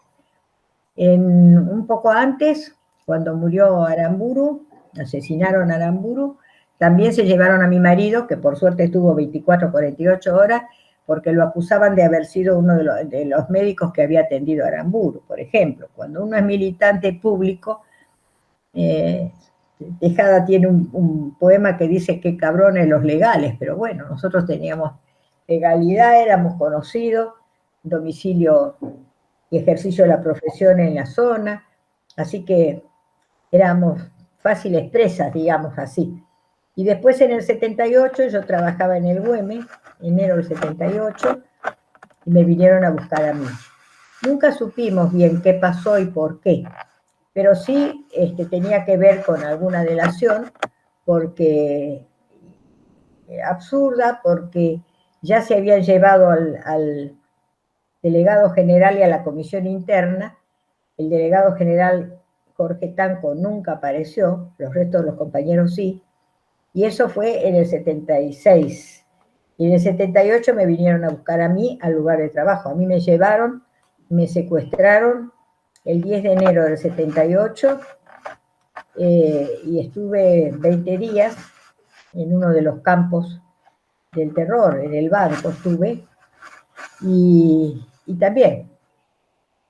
Un poco antes, cuando murió Aramburu, asesinaron a Aramburu, también se llevaron a mi marido, que por suerte estuvo 24, 48 horas, porque lo acusaban de haber sido uno de los médicos que había atendido a Aramburu, por ejemplo. Cuando uno es militante público, Tejada tiene un poema que dice qué cabrones los legales, pero bueno, nosotros teníamos legalidad, éramos conocidos, domicilio y ejercicio de la profesión en la zona, así que éramos fáciles presas, digamos así. Y después en el 78 yo trabajaba en el Güemes, enero del 78, y me vinieron a buscar a mí. Nunca supimos bien qué pasó y por qué, pero sí tenía que ver con alguna delación, porque absurda, porque ya se habían llevado al delegado general y a la comisión interna. El delegado general Jorge Tanco nunca apareció, los restos de los compañeros sí, y eso fue en el 76. Y en el 78 me vinieron a buscar a mí al lugar de trabajo. A mí me llevaron, me secuestraron el 10 de enero del 78 y estuve 20 días en uno de los campos del terror, en el banco estuve, y también,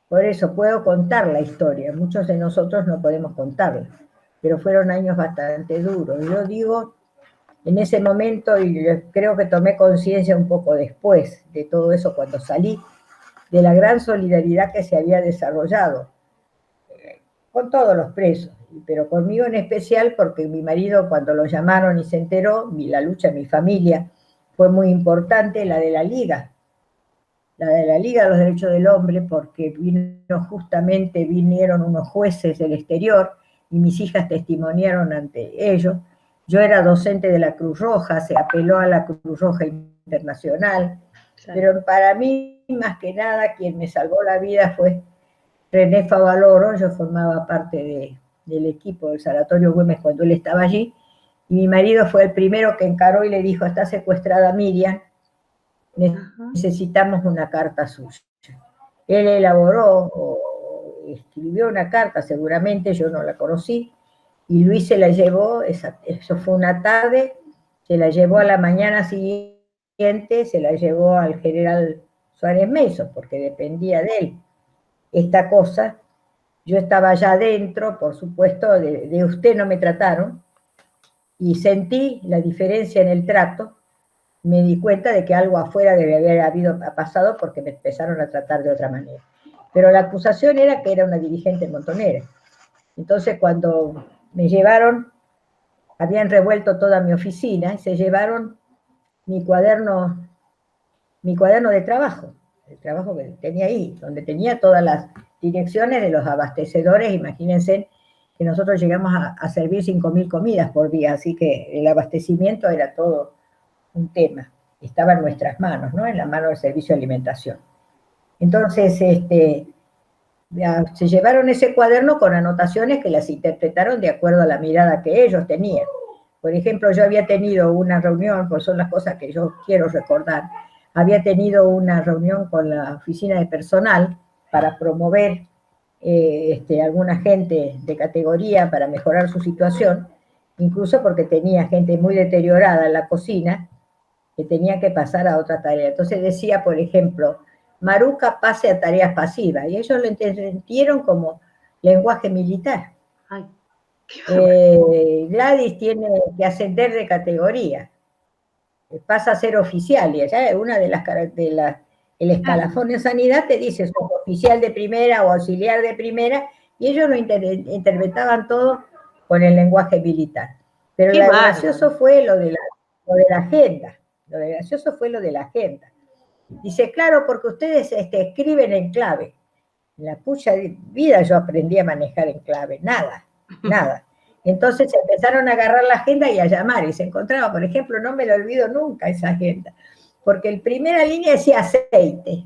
por eso puedo contar la historia, muchos de nosotros no podemos contarla, pero fueron años bastante duros. Yo digo, en ese momento, y creo que tomé conciencia un poco después de todo eso, cuando salí, de la gran solidaridad que se había desarrollado con todos los presos, pero conmigo en especial, porque mi marido, cuando lo llamaron y se enteró, la lucha de mi familia fue muy importante, la de la Liga de los Derechos del Hombre, porque vinieron unos jueces del exterior y mis hijas testimoniaron ante ellos. Yo era docente de la Cruz Roja, se apeló a la Cruz Roja Internacional, claro. Pero para mí, más que nada, quien me salvó la vida fue René Favaloro. Yo formaba parte del equipo del Sanatorio Güemes cuando él estaba allí, y mi marido fue el primero que encaró y le dijo: está secuestrada Miriam, necesitamos una carta suya. Él elaboró o escribió una carta, seguramente yo no la conocí, y Luis se la llevó, eso fue una tarde, se la llevó a la mañana siguiente, se la llevó al general Suárez Mason, porque dependía de él esta cosa. Yo estaba allá adentro, por supuesto, de usted no me trataron, y sentí la diferencia en el trato, me di cuenta de que algo afuera debe haber pasado porque me empezaron a tratar de otra manera. Pero la acusación era que era una dirigente montonera. Entonces cuando me llevaron, habían revuelto toda mi oficina y se llevaron mi cuaderno de trabajo, el trabajo que tenía ahí, donde tenía todas las direcciones de los abastecedores. Imagínense que nosotros llegamos a servir 5.000 comidas por día, así que el abastecimiento era todo un tema, estaba en nuestras manos, ¿no? En la mano del servicio de alimentación. Entonces, se llevaron ese cuaderno con anotaciones que las interpretaron de acuerdo a la mirada que ellos tenían. Por ejemplo, yo había tenido una reunión, pues son las cosas que yo quiero recordar, había tenido una reunión con la oficina de personal para promover alguna gente de categoría para mejorar su situación, incluso porque tenía gente muy deteriorada en la cocina, que tenía que pasar a otra tarea. Entonces decía, por ejemplo, Maruca pase a tareas pasivas, y ellos lo entendieron como lenguaje militar. Ay, Gladys tiene que ascender de categoría, pasa a ser oficial, y allá una de las el escalafón en sanidad te dice, sos oficial de primera o auxiliar de primera, y ellos lo interpretaban todo con el lenguaje militar. Pero lo gracioso fue lo de la agenda. Lo de gracioso fue lo de la agenda. Dice, claro, porque ustedes escriben en clave. En la pucha vida yo aprendí a manejar en clave, nada. Entonces empezaron a agarrar la agenda y a llamar, y se encontraba, por ejemplo, no me lo olvido nunca esa agenda, porque en primera línea decía aceite,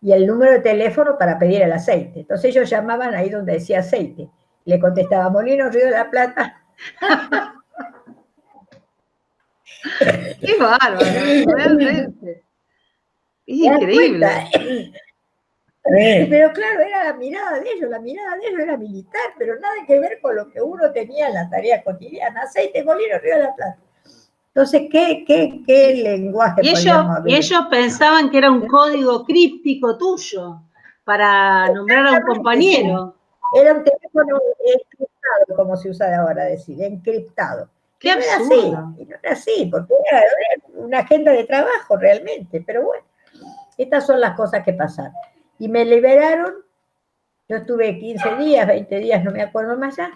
y el número de teléfono para pedir el aceite. Entonces ellos llamaban ahí donde decía aceite, le contestaba, Molinos Río de la Plata. ¡Qué bárbaro! Realmente. Es increíble. Pero claro, era la mirada de ellos era militar, pero nada que ver con lo que uno tenía en la tarea cotidiana. Aceite, Molino, Río de la Plata. Entonces, ¿qué lenguaje podíamos haber? Y ellos pensaban que era un código críptico tuyo para nombrar a un compañero. Sí. Era un teléfono encriptado, como se usa ahora decir, encriptado. ¡Qué absurdo! Y no era así, porque era una agenda de trabajo realmente, pero bueno, estas son las cosas que pasaron. Y me liberaron, yo estuve 15 días, 20 días, no me acuerdo más ya,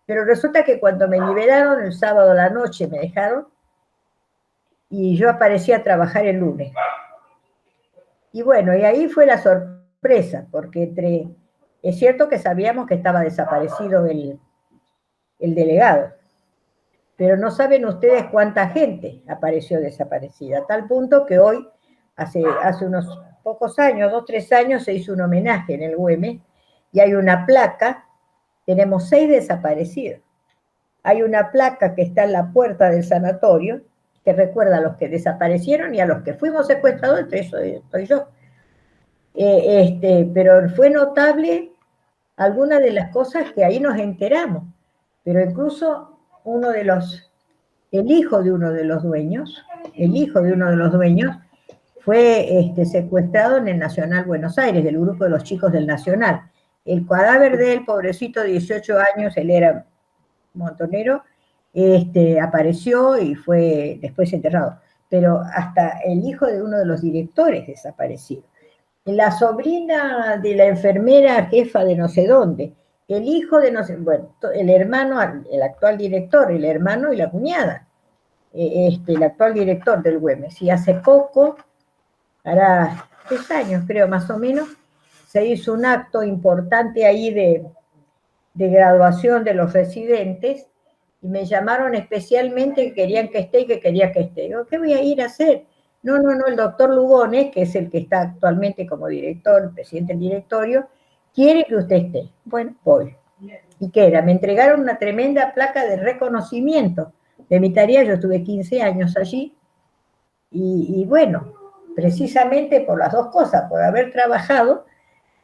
pero resulta que cuando me liberaron el sábado a la noche me dejaron, y yo aparecí a trabajar el lunes. Y bueno, y ahí fue la sorpresa, porque es cierto que sabíamos que estaba desaparecido el delegado, pero no saben ustedes cuánta gente apareció desaparecida, a tal punto que hoy, hace unos pocos años, 2, 3 años, se hizo un homenaje en el Güemes, y hay una placa, tenemos 6 desaparecidos. Hay una placa que está en la puerta del sanatorio, que recuerda a los que desaparecieron y a los que fuimos secuestrados, entre eso estoy yo. Pero fue notable algunas de las cosas que ahí nos enteramos, pero incluso el hijo de uno de los dueños fue secuestrado en el Nacional Buenos Aires, del grupo de los chicos del Nacional. El cadáver de él, pobrecito, 18 años, él era montonero, apareció y fue después enterrado. Pero hasta el hijo de uno de los directores desapareció. La sobrina de la enfermera jefa de no sé dónde, el hijo de no sé, bueno, el hermano, el actual director, el hermano y la cuñada, el actual director del Güemes. Y hace poco, hará 3 años creo más o menos, se hizo un acto importante ahí de graduación de los residentes, y me llamaron especialmente, que querían que esté y que quería que esté. Digo, ¿qué voy a ir a hacer? No, el doctor Lugones, que es el que está actualmente como director, el presidente del directorio, quiere que usted esté. Bueno, voy. ¿Y qué era? Me entregaron una tremenda placa de reconocimiento de mi tarea. Yo estuve 15 años allí, Y bueno, precisamente por las dos cosas, por haber trabajado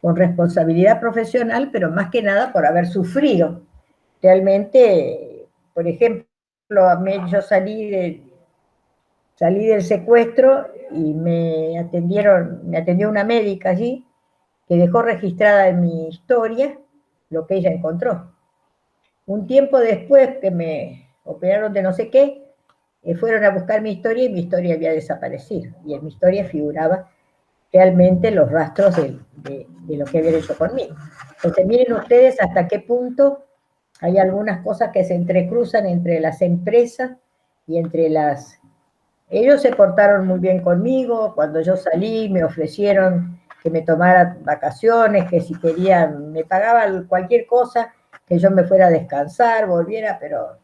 con responsabilidad profesional, pero más que nada por haber sufrido. Realmente, por ejemplo, yo salí del secuestro y me atendió una médica allí que dejó registrada en mi historia lo que ella encontró. Un tiempo después que me operaron de no sé qué, fueron a buscar mi historia y mi historia había desaparecido. Y en mi historia figuraba realmente los rastros de lo que habían hecho conmigo. Entonces miren ustedes hasta qué punto hay algunas cosas que se entrecruzan entre las empresas y entre las... Ellos se portaron muy bien conmigo, cuando yo salí me ofrecieron que me tomara vacaciones, que si querían me pagaban cualquier cosa, que yo me fuera a descansar, volviera, pero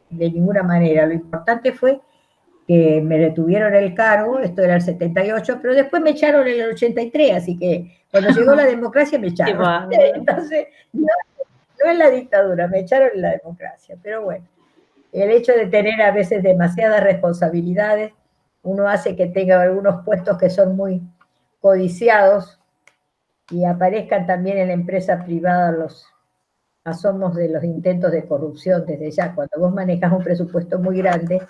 de ninguna manera. Lo importante fue que me retuvieron el cargo, esto era el 78, pero después me echaron en el 83, así que cuando llegó la democracia me echaron. Entonces, no es la dictadura, me echaron en la democracia, pero bueno, el hecho de tener a veces demasiadas responsabilidades, uno hace que tenga algunos puestos que son muy codiciados y aparezcan también en la empresa privada los asomos de los intentos de corrupción desde ya. Cuando vos manejas un presupuesto muy grande,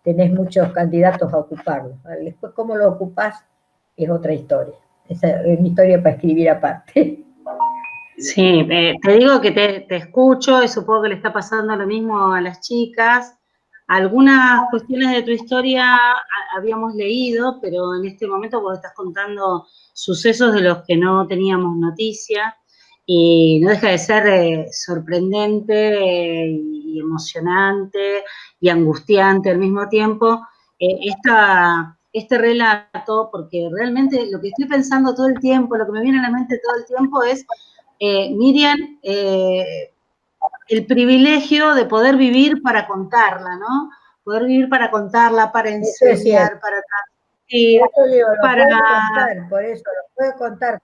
tenés muchos candidatos a ocuparlo. Después, cómo lo ocupás es otra historia. Esa es una historia para escribir aparte. Sí, te digo que te escucho y supongo que le está pasando lo mismo a las chicas. Algunas cuestiones de tu historia habíamos leído, pero en este momento vos estás contando sucesos de los que no teníamos noticia y no deja de ser sorprendente y emocionante y angustiante al mismo tiempo este relato, porque realmente lo que estoy pensando todo el tiempo, lo que me viene a la mente todo el tiempo es Miriam, el privilegio de poder vivir para contarla, ¿no? Poder vivir para contarla, para enseñar, para transmitir, para... Puedo contar, por eso lo puedo contar.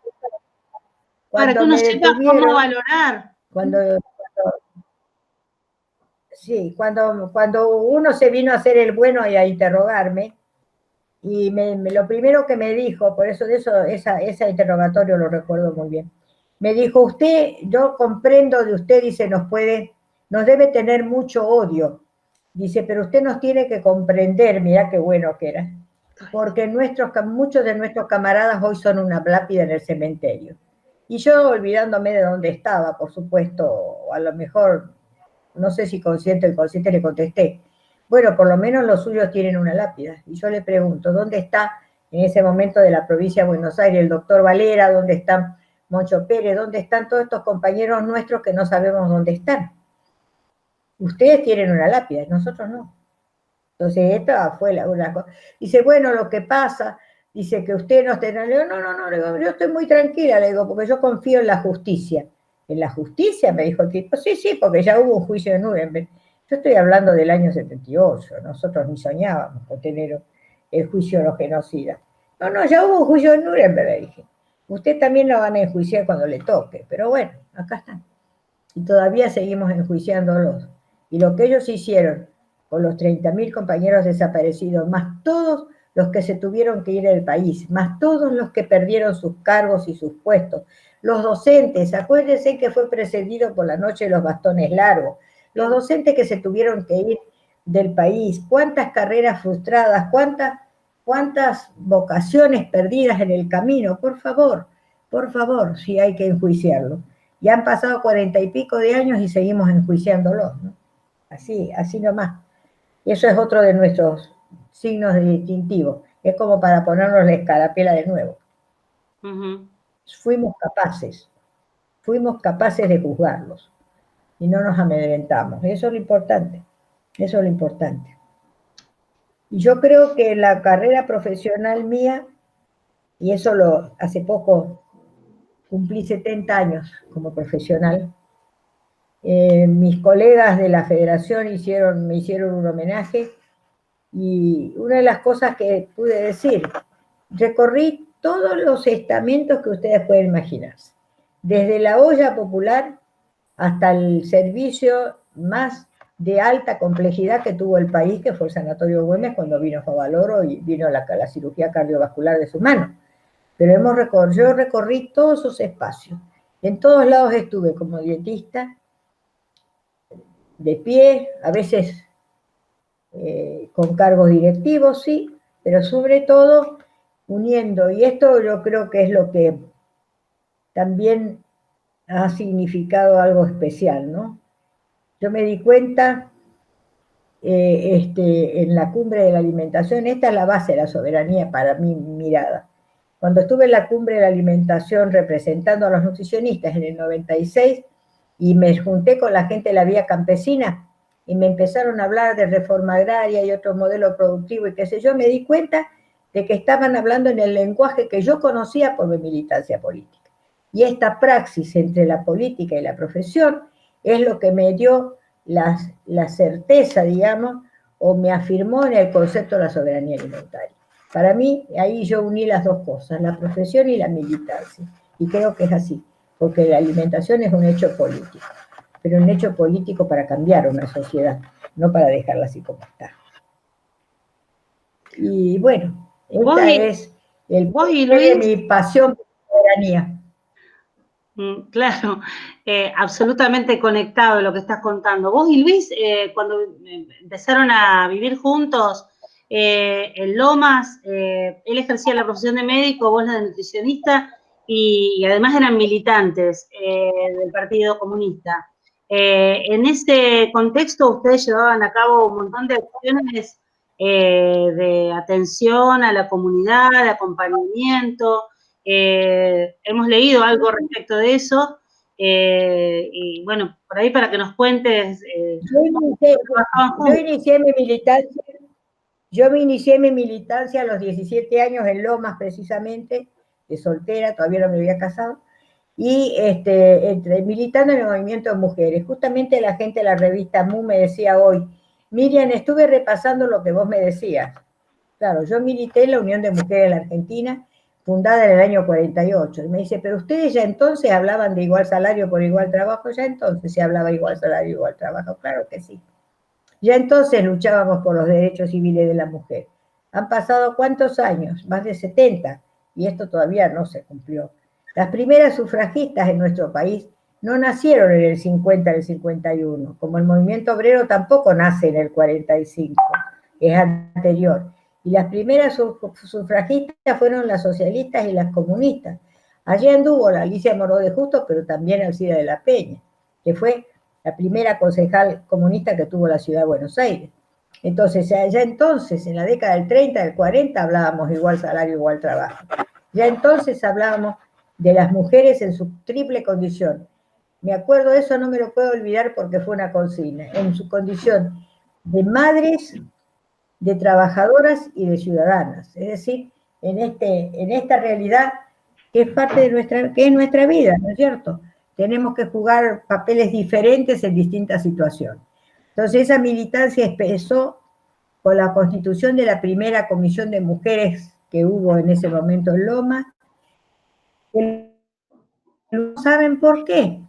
Para que uno sepa cómo valorar. Cuando uno se vino a hacer el bueno y a interrogarme, y lo primero que me dijo, por eso ese interrogatorio lo recuerdo muy bien, me dijo, usted, yo comprendo de usted, dice, nos debe tener mucho odio, dice, pero usted nos tiene que comprender, mira qué bueno que era, porque muchos de nuestros camaradas hoy son una lápida en el cementerio. Y yo, olvidándome de dónde estaba, por supuesto, a lo mejor, no sé si consciente o inconsciente, le contesté, bueno, por lo menos los suyos tienen una lápida. Y yo le pregunto, ¿dónde está en ese momento de la provincia de Buenos Aires el doctor Valera? ¿Dónde está Moncho Pérez? ¿Dónde están todos estos compañeros nuestros que no sabemos dónde están? Ustedes tienen una lápida, nosotros no. Entonces, esta fue una cosa. Dice, bueno, lo que pasa, dice que usted no esté... Le digo, no, le digo, yo estoy muy tranquila, le digo, porque yo confío en la justicia. ¿En la justicia? Me dijo el tipo. Sí, porque ya hubo un juicio en Nuremberg. Yo estoy hablando del año 78, nosotros ni soñábamos con tener el juicio de los genocidas. No, ya hubo un juicio en Nuremberg, le dije. Usted también lo van a enjuiciar cuando le toque, pero bueno, acá están. Y todavía seguimos enjuiciándolos. Y lo que ellos hicieron con los 30.000 compañeros desaparecidos, más todos los que se tuvieron que ir del país, más todos los que perdieron sus cargos y sus puestos, los docentes, acuérdense que fue precedido por la noche de los bastones largos, los docentes que se tuvieron que ir del país, cuántas carreras frustradas, cuántas vocaciones perdidas en el camino, por favor, sí hay que enjuiciarlo. Ya han pasado 40 y pico de años y seguimos enjuiciándolos, ¿no? Así nomás. Eso es otro de nuestros signos distintivos. Es como para ponernos la escarapela de nuevo. Fuimos capaces de juzgarlos y no nos amedrentamos. Eso es lo importante. Y yo creo que la carrera profesional mía, y eso hace poco cumplí 70 años como profesional, mis colegas de la federación me hicieron un homenaje y una de las cosas que pude decir, recorrí todos los estamentos que ustedes pueden imaginarse, desde la olla popular hasta el servicio más de alta complejidad que tuvo el país, que fue el Sanatorio Güemes cuando vino Favaloro y vino la cirugía cardiovascular de su mano. Pero yo recorrí todos esos espacios. En todos lados estuve como dietista, de pie, a veces con cargos directivos, sí, pero sobre todo uniendo, y esto yo creo que es lo que también ha significado algo especial, ¿no? Yo me di cuenta en la cumbre de la alimentación, esta es la base de la soberanía para mi mirada. Cuando estuve en la cumbre de la alimentación representando a los nutricionistas en el 96 y me junté con la gente de la vía campesina y me empezaron a hablar de reforma agraria y otro modelo productivo y qué sé yo, me di cuenta de que estaban hablando en el lenguaje que yo conocía por mi militancia política. Y esta praxis entre la política y la profesión es lo que me dio la certeza, digamos, o me afirmó en el concepto de la soberanía alimentaria. Para mí, ahí yo uní las dos cosas, la profesión y la militancia. Y creo que es así, porque la alimentación es un hecho político, pero un hecho político para cambiar una sociedad, no para dejarla así como está. Y bueno, esta es mi pasión por la soberanía. Claro, absolutamente conectado lo que estás contando. Vos y Luis, cuando empezaron a vivir juntos en Lomas, él ejercía la profesión de médico, vos la de nutricionista, y además eran militantes del Partido Comunista. En ese contexto ustedes llevaban a cabo un montón de acciones de atención a la comunidad, de acompañamiento. Hemos leído algo respecto de eso, y bueno, por ahí para que nos cuentes. Yo inicié mi militancia a los 17 años en Lomas, precisamente, de soltera, todavía no me había casado, y militando en el movimiento de mujeres. Justamente la gente de la revista MU me decía hoy, Miriam, estuve repasando lo que vos me decías. Claro, yo milité en la Unión de Mujeres de la Argentina, fundada en el año 48. Y me dice, pero ustedes ya entonces hablaban de igual salario por igual trabajo, ya entonces se hablaba igual salario, igual trabajo. Claro que sí. Ya entonces luchábamos por los derechos civiles de la mujer. Han pasado ¿cuántos años? Más de 70, y esto todavía no se cumplió. Las primeras sufragistas en nuestro país no nacieron en el 50, en el 51, como el movimiento obrero tampoco nace en el 45, es anterior. Y las primeras sufragistas fueron las socialistas y las comunistas. Allí anduvo la Alicia Moró de Justo, pero también Alcida de la Peña, que fue la primera concejal comunista que tuvo la ciudad de Buenos Aires. Entonces, ya entonces, en la década del 30, del 40, hablábamos igual salario, igual trabajo. Ya entonces hablábamos de las mujeres en su triple condición. Me acuerdo de eso, no me lo puedo olvidar porque fue una consigna. En su condición de madres, de trabajadoras y de ciudadanas. Es decir, en esta realidad que es parte de que es nuestra vida, ¿no es cierto? Tenemos que jugar papeles diferentes en distintas situaciones. Entonces esa militancia empezó con la constitución de la primera comisión de mujeres que hubo en ese momento en Loma. ¿Saben por qué?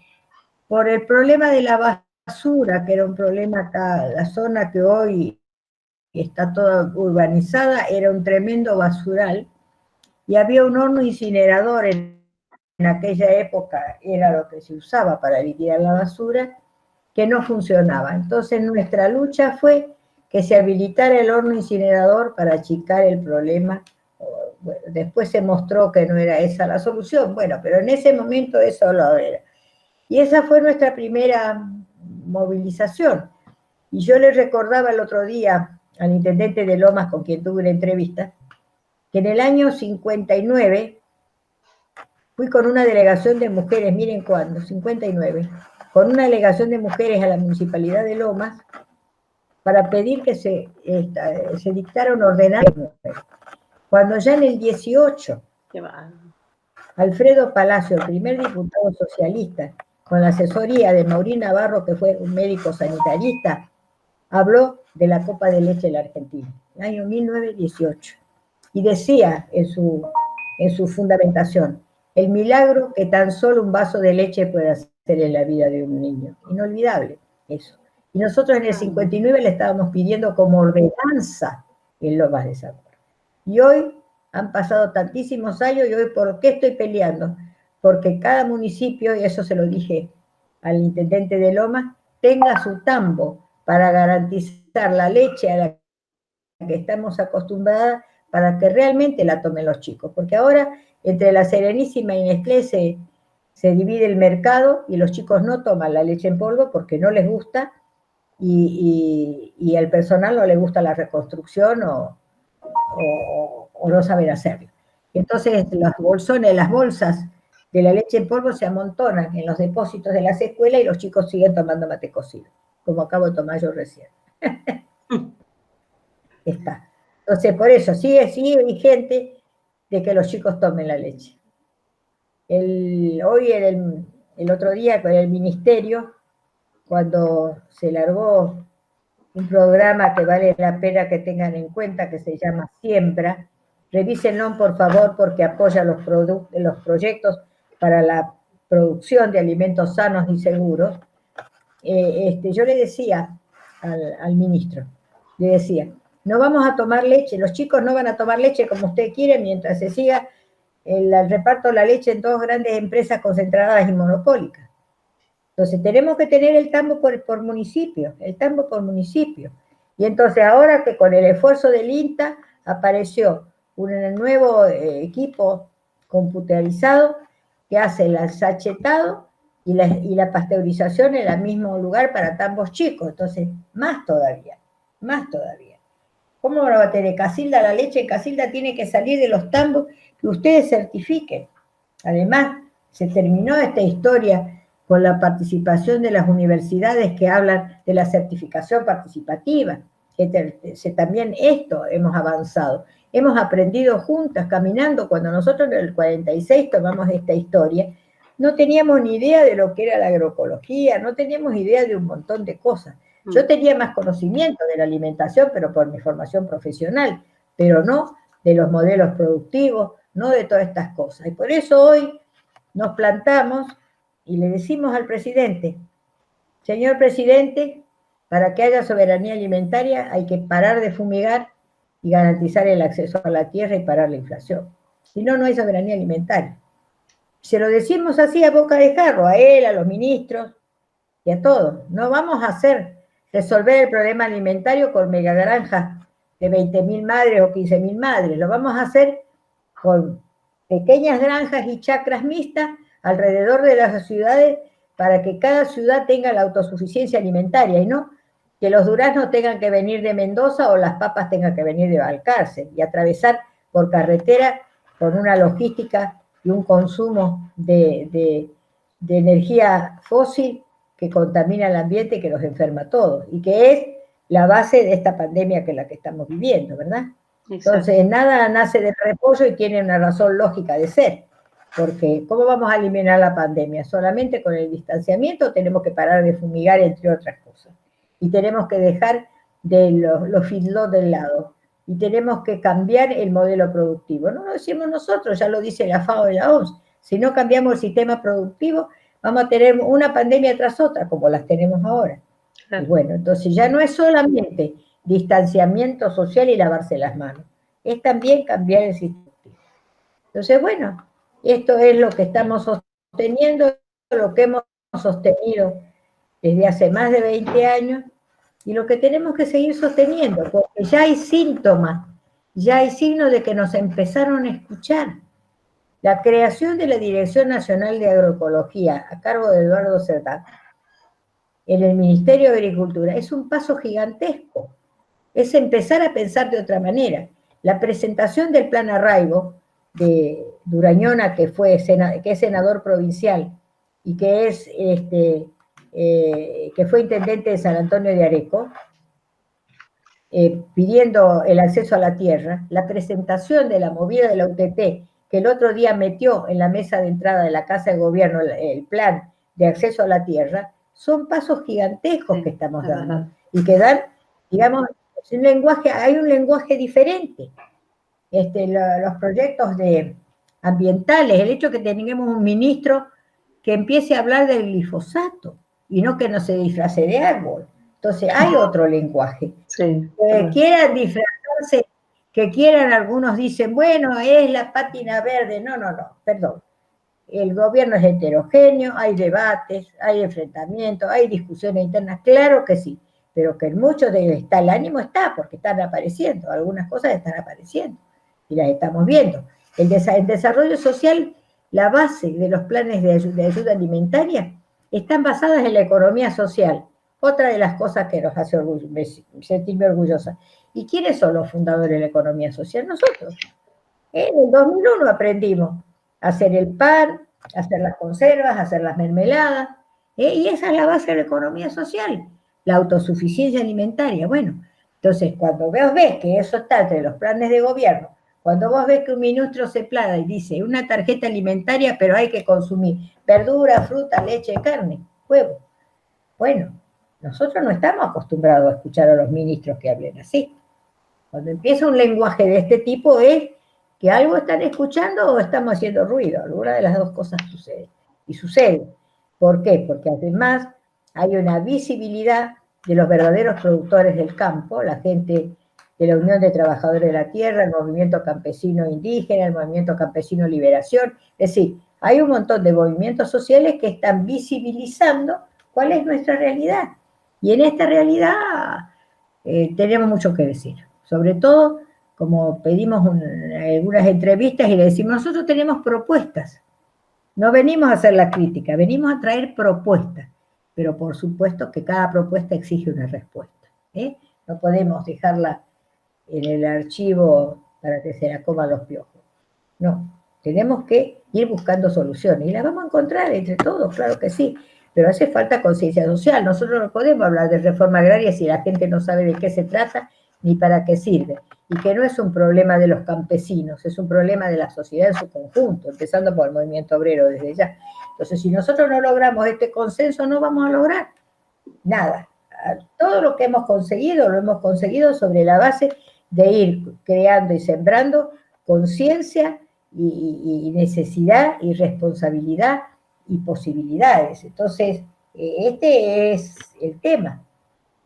Por el problema de la basura, que era un problema acá, la zona que hoy está toda urbanizada, era un tremendo basural, y había un horno incinerador en aquella época, era lo que se usaba para liquidar la basura, que no funcionaba. Entonces nuestra lucha fue que se habilitara el horno incinerador para achicar el problema. Bueno, después se mostró que no era esa la solución, bueno, pero en ese momento eso lo era. Y esa fue nuestra primera movilización. Y yo le recordaba el otro día al intendente de Lomas, con quien tuve una entrevista, que en el año 59 fui con una delegación de mujeres, miren cuándo, 59, con una delegación de mujeres a la Municipalidad de Lomas para pedir que se dictara un ordenanza. Cuando ya en el 18, Alfredo Palacio, el primer diputado socialista, con la asesoría de Maurín Navarro, que fue un médico sanitarista, habló de la copa de leche de la Argentina, el año 1918, y decía en su fundamentación, el milagro que tan solo un vaso de leche puede hacer en la vida de un niño. Inolvidable eso. Y nosotros en el 59 le estábamos pidiendo como ordenanza en Lomas de Zamora. Y hoy han pasado tantísimos años, y hoy ¿por qué estoy peleando? Porque cada municipio, y eso se lo dije al intendente de Lomas, tenga su tambo para garantizar la leche a la que estamos acostumbradas para que realmente la tomen los chicos. Porque ahora entre la Serenísima y Nestlé se divide el mercado y los chicos no toman la leche en polvo porque no les gusta y al personal no le gusta la reconstrucción o no saben hacerlo. Entonces los bolsones, las bolsas de la leche en polvo se amontonan en los depósitos de las escuelas y los chicos siguen tomando mate cocido, como acabo de tomar yo recién. Está. Entonces, por eso sigue vigente de que los chicos tomen la leche. Hoy, el otro día, con el ministerio, cuando se largó un programa que vale la pena que tengan en cuenta, que se llama Siembra, revísenlo por favor, porque apoya los proyectos para la producción de alimentos sanos y seguros. Yo le decía al ministro, le decía, no vamos a tomar leche, los chicos no van a tomar leche como usted quiere mientras se siga el reparto de la leche en dos grandes empresas concentradas y monopólicas. Entonces tenemos que tener el tambo por municipio, el tambo por municipio. Y entonces ahora que con el esfuerzo del INTA apareció un nuevo equipo computarizado que hace el sachetado y la pasteurización en el mismo lugar para tambos chicos. Entonces, más todavía, más todavía. ¿Cómo no va a tener Casilda la leche? Casilda tiene que salir de los tambos que ustedes certifiquen. Además, se terminó esta historia con la participación de las universidades que hablan de la certificación participativa, que también esto hemos avanzado. Hemos aprendido juntas, caminando, cuando nosotros en el 46 tomamos esta historia, no teníamos ni idea de lo que era la agroecología, no teníamos idea de un montón de cosas. Yo tenía más conocimiento de la alimentación, pero por mi formación profesional, pero no de los modelos productivos, no de todas estas cosas. Y por eso hoy nos plantamos y le decimos al presidente, señor presidente, para que haya soberanía alimentaria hay que parar de fumigar y garantizar el acceso a la tierra y parar la inflación. Si no, no hay soberanía alimentaria. Se lo decimos así a boca de jarro, a él, a los ministros y a todos. No vamos a resolver el problema alimentario con megagranjas de 20.000 madres o 15.000 madres. Lo vamos a hacer con pequeñas granjas y chacras mixtas alrededor de las ciudades para que cada ciudad tenga la autosuficiencia alimentaria y no que los duraznos tengan que venir de Mendoza o las papas tengan que venir de Balcarce y atravesar por carretera con una logística y un consumo de energía fósil que contamina el ambiente y que nos enferma a todos, y que es la base de esta pandemia que es la que estamos viviendo, ¿verdad? Exacto. Entonces, nada nace del repollo y tiene una razón lógica de ser, porque ¿cómo vamos a eliminar la pandemia? ¿Solamente con el distanciamiento? Tenemos que parar de fumigar, entre otras cosas. Y tenemos que dejar de los feedlots del lado. Y tenemos que cambiar el modelo productivo. No lo decimos nosotros, ya lo dice la FAO y la OMS. Si no cambiamos el sistema productivo, vamos a tener una pandemia tras otra, como las tenemos ahora. Claro. Y bueno, entonces ya no es solamente distanciamiento social y lavarse las manos, es también cambiar el sistema. Entonces, bueno, esto es lo que estamos sosteniendo, lo que hemos sostenido desde hace más de 20 años, y lo que tenemos que seguir sosteniendo, porque ya hay síntomas, ya hay signos de que nos empezaron a escuchar. La creación de la Dirección Nacional de Agroecología, a cargo de Eduardo Cerdá, en el Ministerio de Agricultura, es un paso gigantesco. Es empezar a pensar de otra manera. La presentación del Plan Arraigo de Durañona, que es senador provincial y que fue intendente de San Antonio de Areco, pidiendo el acceso a la tierra, la presentación de la movida de la UTT, que el otro día metió en la mesa de entrada de la Casa de Gobierno el plan de acceso a la tierra, son pasos gigantescos que estamos dando, y que dan, digamos, hay un lenguaje diferente. Los proyectos ambientales, el hecho que tengamos un ministro que empiece a hablar del glifosato, y no que no se disfrace de árbol. Entonces hay otro lenguaje. Sí. Quieran disfrazarse, que quieran, algunos dicen, bueno, es la pátina verde. No, perdón. El gobierno es heterogéneo, hay debates, hay enfrentamientos, hay discusiones internas, claro que sí, pero que en muchos de ellos está, el ánimo está, porque están apareciendo, algunas cosas están apareciendo, y las estamos viendo. El desarrollo social, la base de los planes de ayuda alimentaria, están basadas en la economía social, otra de las cosas que nos hace sentirme orgullosa. ¿Y quiénes son los fundadores de la economía social? Nosotros. En el 2001 aprendimos a hacer el pan, a hacer las conservas, a hacer las mermeladas, y esa es la base de la economía social, la autosuficiencia alimentaria. Bueno, entonces cuando vos ves que eso está entre los planes de gobierno, cuando vos ves que un ministro se plana y dice una tarjeta alimentaria, pero hay que consumir verdura, fruta, leche, carne, huevo. Bueno, nosotros no estamos acostumbrados a escuchar a los ministros que hablen así. Cuando empieza un lenguaje de este tipo es que algo están escuchando o estamos haciendo ruido. Alguna de las dos cosas sucede. Y sucede. ¿Por qué? Porque además hay una visibilidad de los verdaderos productores del campo, la gente de la Unión de Trabajadores de la Tierra, el movimiento campesino indígena, el movimiento campesino liberación. Es decir, hay un montón de movimientos sociales que están visibilizando cuál es nuestra realidad. Y en esta realidad tenemos mucho que decir. Sobre todo, como pedimos algunas entrevistas y le decimos, nosotros tenemos propuestas. No venimos a hacer la crítica, venimos a traer propuestas. Pero por supuesto que cada propuesta exige una respuesta. No podemos dejarla en el archivo para que se la coman los piojos. No, tenemos que ir buscando soluciones. Y las vamos a encontrar entre todos, claro que sí. Pero hace falta conciencia social. Nosotros no podemos hablar de reforma agraria si la gente no sabe de qué se trata ni para qué sirve. Y que no es un problema de los campesinos, es un problema de la sociedad en su conjunto, empezando por el movimiento obrero desde ya. Entonces, si nosotros no logramos este consenso, no vamos a lograr nada. Todo lo que hemos conseguido, lo hemos conseguido sobre la base de ir creando y sembrando conciencia y necesidad y responsabilidad y posibilidades. Entonces, este es el tema.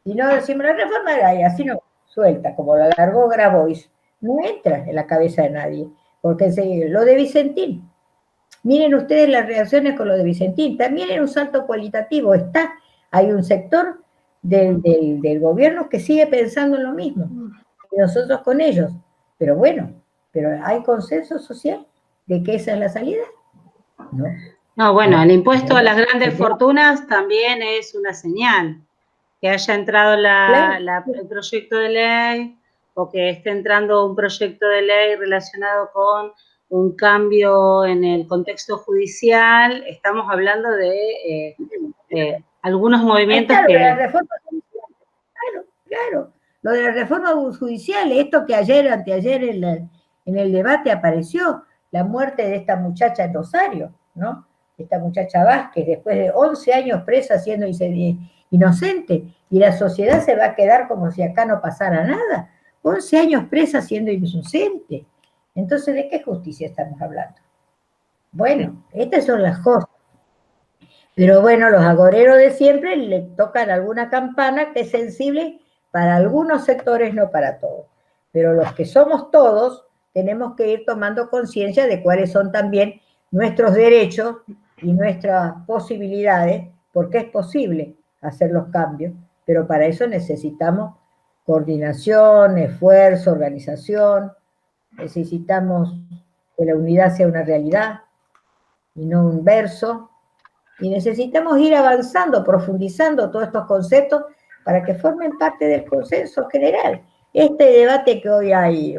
Si no decimos la reforma agraria, así no suelta, como lo alargó Grabois, no entra en la cabeza de nadie, porque lo de Vicentín, miren ustedes las reacciones con lo de Vicentín, también era un salto cualitativo, hay un sector del gobierno que sigue pensando en lo mismo, y nosotros con ellos, pero bueno, pero ¿hay consenso social de que esa es la salida? No. No, bueno, el impuesto a las grandes fortunas también es una señal. Que haya entrado el proyecto de ley o que esté entrando un proyecto de ley relacionado con un cambio en el contexto judicial, estamos hablando de algunos movimientos claro, que... La reforma judicial, claro. Lo de la reforma judicial, esto que anteayer en el debate apareció, la muerte de esta muchacha en Rosario, ¿no? Esta muchacha Vázquez, después de 11 años presa siendo inocente, y la sociedad se va a quedar como si acá no pasara nada. 11 años presa siendo inocente. Entonces, ¿de qué justicia estamos hablando? Bueno, estas son las cosas. Pero bueno, los agoreros de siempre le tocan alguna campana que es sensible para algunos sectores, no para todos. Pero los que somos todos tenemos que ir tomando conciencia de cuáles son también nuestros derechos y nuestras posibilidades, porque es posible hacer los cambios, pero para eso necesitamos coordinación, esfuerzo, organización, necesitamos que la unidad sea una realidad y no un verso, y necesitamos ir avanzando, profundizando todos estos conceptos para que formen parte del consenso general. Este debate que hoy hay,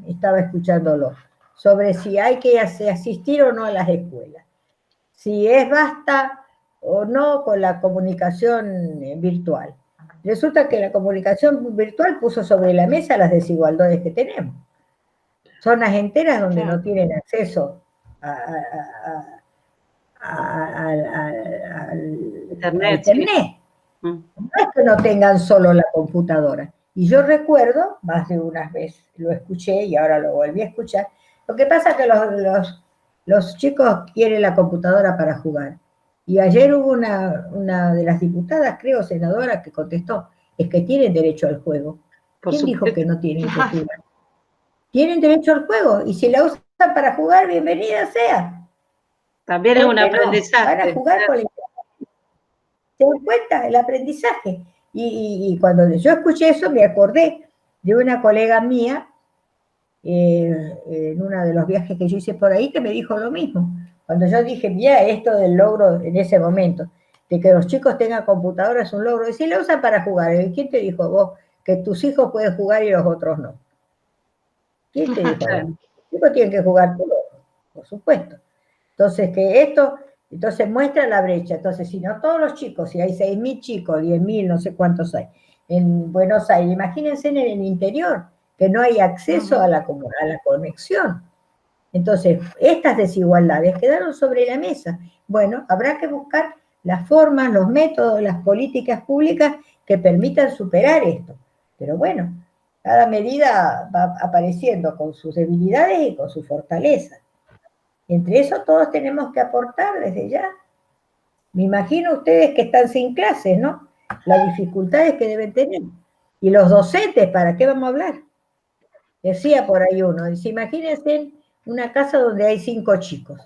estaba escuchándolo, sobre si hay que asistir o no a las escuelas, si es basta o no con la comunicación virtual. Resulta que la comunicación virtual puso sobre la mesa las desigualdades que tenemos. Zonas enteras donde no tienen acceso al Internet. Sí. No es que no tengan solo la computadora. Y yo recuerdo, más de una vez lo escuché y ahora lo volví a escuchar, lo que pasa es que los chicos quieren la computadora para jugar. Y ayer hubo una de las diputadas, creo, senadora, que contestó, es que tienen derecho al juego. ¿Quién dijo que no tienen que jugar? Tienen derecho al juego, y si la usan para jugar, bienvenida sea. También es un aprendizaje. Van a jugar con la... ¿Se dan cuenta? El aprendizaje. Y cuando yo escuché eso, me acordé de una colega mía, en uno de los viajes que yo hice por ahí, que me dijo lo mismo. Cuando yo dije, mira, esto del logro en ese momento, de que los chicos tengan computadora es un logro, y si la usan para jugar, ¿quién te dijo vos que tus hijos pueden jugar y los otros no? ¿Quién te dijo? Los chicos tienen que jugar todos, por supuesto. Entonces, entonces muestra la brecha. Entonces, si no todos los chicos, si hay 6.000 chicos, 10.000, no sé cuántos hay, en Buenos Aires, imagínense en el interior, que no hay acceso a la conexión. Entonces, estas desigualdades quedaron sobre la mesa. Bueno, habrá que buscar las formas, los métodos, las políticas públicas que permitan superar esto. Pero bueno, cada medida va apareciendo con sus debilidades y con sus fortalezas. Entre eso todos tenemos que aportar desde ya. Me imagino ustedes que están sin clases, ¿no? Las dificultades que deben tener. Y los docentes, ¿para qué vamos a hablar? Decía por ahí uno, dice, imagínense una casa donde hay 5 chicos,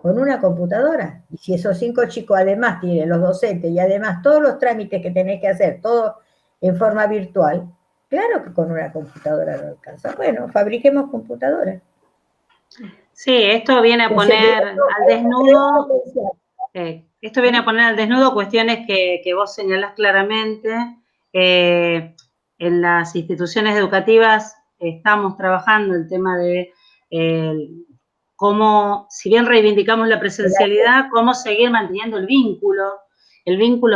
con una computadora, y si esos 5 chicos además tienen los docentes y además todos los trámites que tenés que hacer, todo en forma virtual, claro que con una computadora no alcanza. Bueno, fabriquemos computadoras. Sí, esto viene a poner al desnudo, esto viene a poner al desnudo cuestiones que vos señalás claramente. En las instituciones educativas estamos trabajando el tema de cómo, si bien reivindicamos la presencialidad, cómo seguir manteniendo el vínculo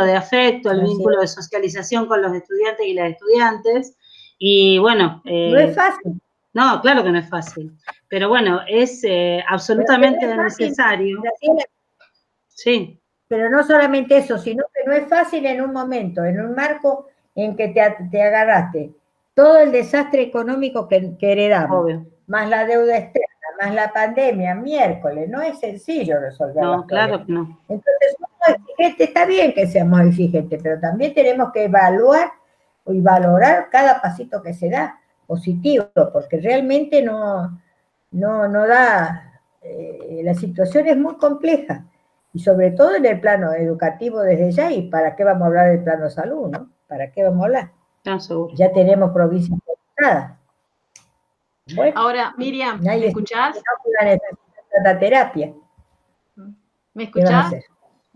de afecto, el vínculo de socialización con los estudiantes y las estudiantes. Y bueno, no es fácil. No, claro que no es fácil, pero bueno, es absolutamente necesario. Sí. Pero no solamente eso, sino que no es fácil en un momento, en un marco en que te agarraste todo el desastre económico que heredamos, obvio, más la deuda externa, más la pandemia, miércoles, no es sencillo resolver. No, claro que no. Entonces, somos exigentes, está bien que seamos exigentes, pero también tenemos que evaluar y valorar cada pasito que se da positivo, porque realmente no da, la situación es muy compleja, y sobre todo en el plano educativo desde ya, y para qué vamos a hablar del plano de salud, ¿no? ¿Para qué vamos a hablar? No, seguro. Ya tenemos provincias conectadas. Bueno, ahora, Miriam, ¿me escuchás? No necesita terapia. ¿Me escuchás?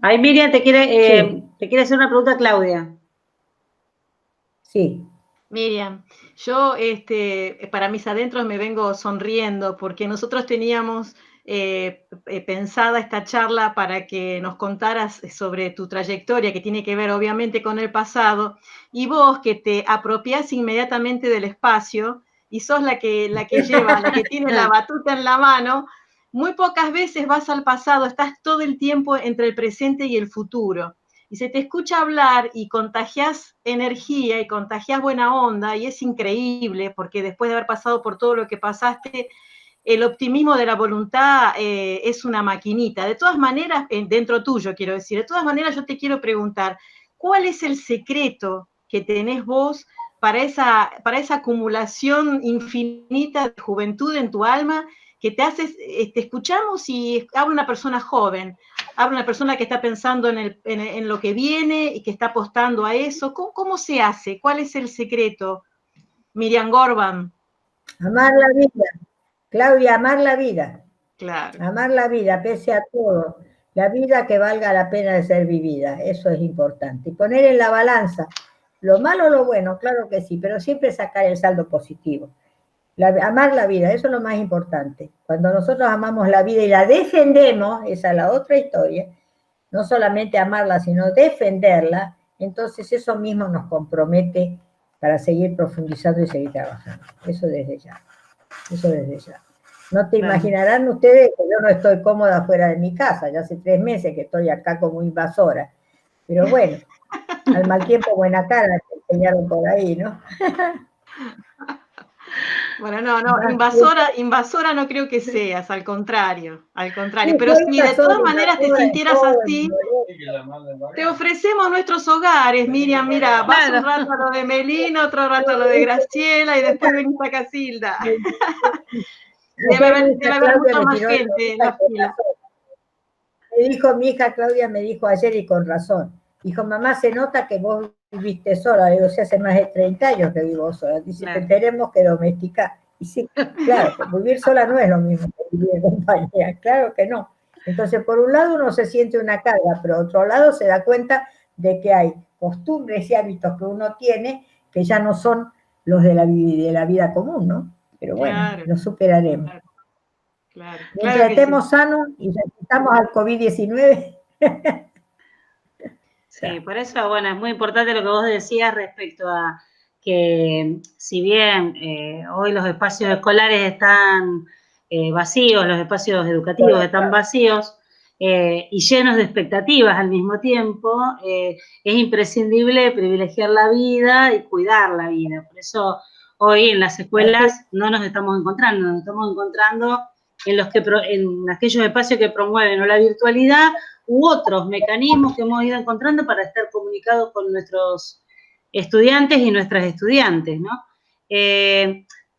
Ahí Miriam te quiere hacer una pregunta, Claudia. Sí. Miriam, yo para mis adentros me vengo sonriendo porque nosotros teníamos pensada esta charla para que nos contaras sobre tu trayectoria, que tiene que ver obviamente con el pasado, y vos que te apropiás inmediatamente del espacio y sos la que lleva, la que tiene la batuta en la mano, muy pocas veces vas al pasado, estás todo el tiempo entre el presente y el futuro. Y se te escucha hablar y contagias energía y contagias buena onda, y es increíble porque después de haber pasado por todo lo que pasaste, el optimismo de la voluntad es una maquinita. De todas maneras, dentro tuyo quiero decir, de todas maneras yo te quiero preguntar, ¿cuál es el secreto que tenés vos para esa acumulación infinita de juventud en tu alma que te haces, te escuchamos y habla una persona joven, habla una persona que está pensando en lo que viene y que está apostando a eso? ¿Cómo se hace? ¿Cuál es el secreto, Miriam Gorban? Amar la vida. Claudia, amar la vida. Claro. Amar la vida, pese a todo. La vida que valga la pena de ser vivida. Eso es importante. Y poner en la balanza lo malo o lo bueno, claro que sí, pero siempre sacar el saldo positivo. Amar la vida, eso es lo más importante. Cuando nosotros amamos la vida y la defendemos, esa es la otra historia, no solamente amarla, sino defenderla, entonces eso mismo nos compromete para seguir profundizando y seguir trabajando. Eso desde ya. Eso desde ya. No te imaginarán ustedes que yo no estoy cómoda fuera de mi casa, ya hace 3 meses que estoy acá como invasora. Pero bueno, al mal tiempo buena cara, te enseñaron por ahí, ¿no? Bueno, no, invasora no creo que seas, al contrario, Sí, pero si de todas maneras te sintieras todo, así, te ofrecemos nuestros hogares, Miriam, mira, vas un rato a lo de Melina, otro rato a lo de Graciela y después venís a Casilda. Debe haber mucha más gente en la fila. Me dijo mi hija Claudia, me dijo ayer y con razón. Dijo, mamá, se nota que vos viviste sola. Digo, si hace más de 30 años que vivo sola. Dice, Claro. te tenemos que domesticar. Y sí, claro, vivir sola no es lo mismo que vivir en compañía. Claro que no. Entonces, por un lado uno se siente una carga, pero por otro lado se da cuenta de que hay costumbres y hábitos que uno tiene que ya no son los de la vida común, ¿no? Pero bueno, Claro, lo superaremos. claro, Mientras que estemos sí. sanos y resistamos al COVID-19. Sí, por eso, bueno, es muy importante lo que vos decías respecto a que si bien hoy los espacios escolares están vacíos, los espacios educativos están vacíos y llenos de expectativas al mismo tiempo, es imprescindible privilegiar la vida y cuidar la vida. Por eso hoy en las escuelas no nos estamos encontrando en aquellos espacios que promueven o la virtualidad u otros mecanismos que hemos ido encontrando para estar comunicados con nuestros estudiantes y nuestras estudiantes, ¿no?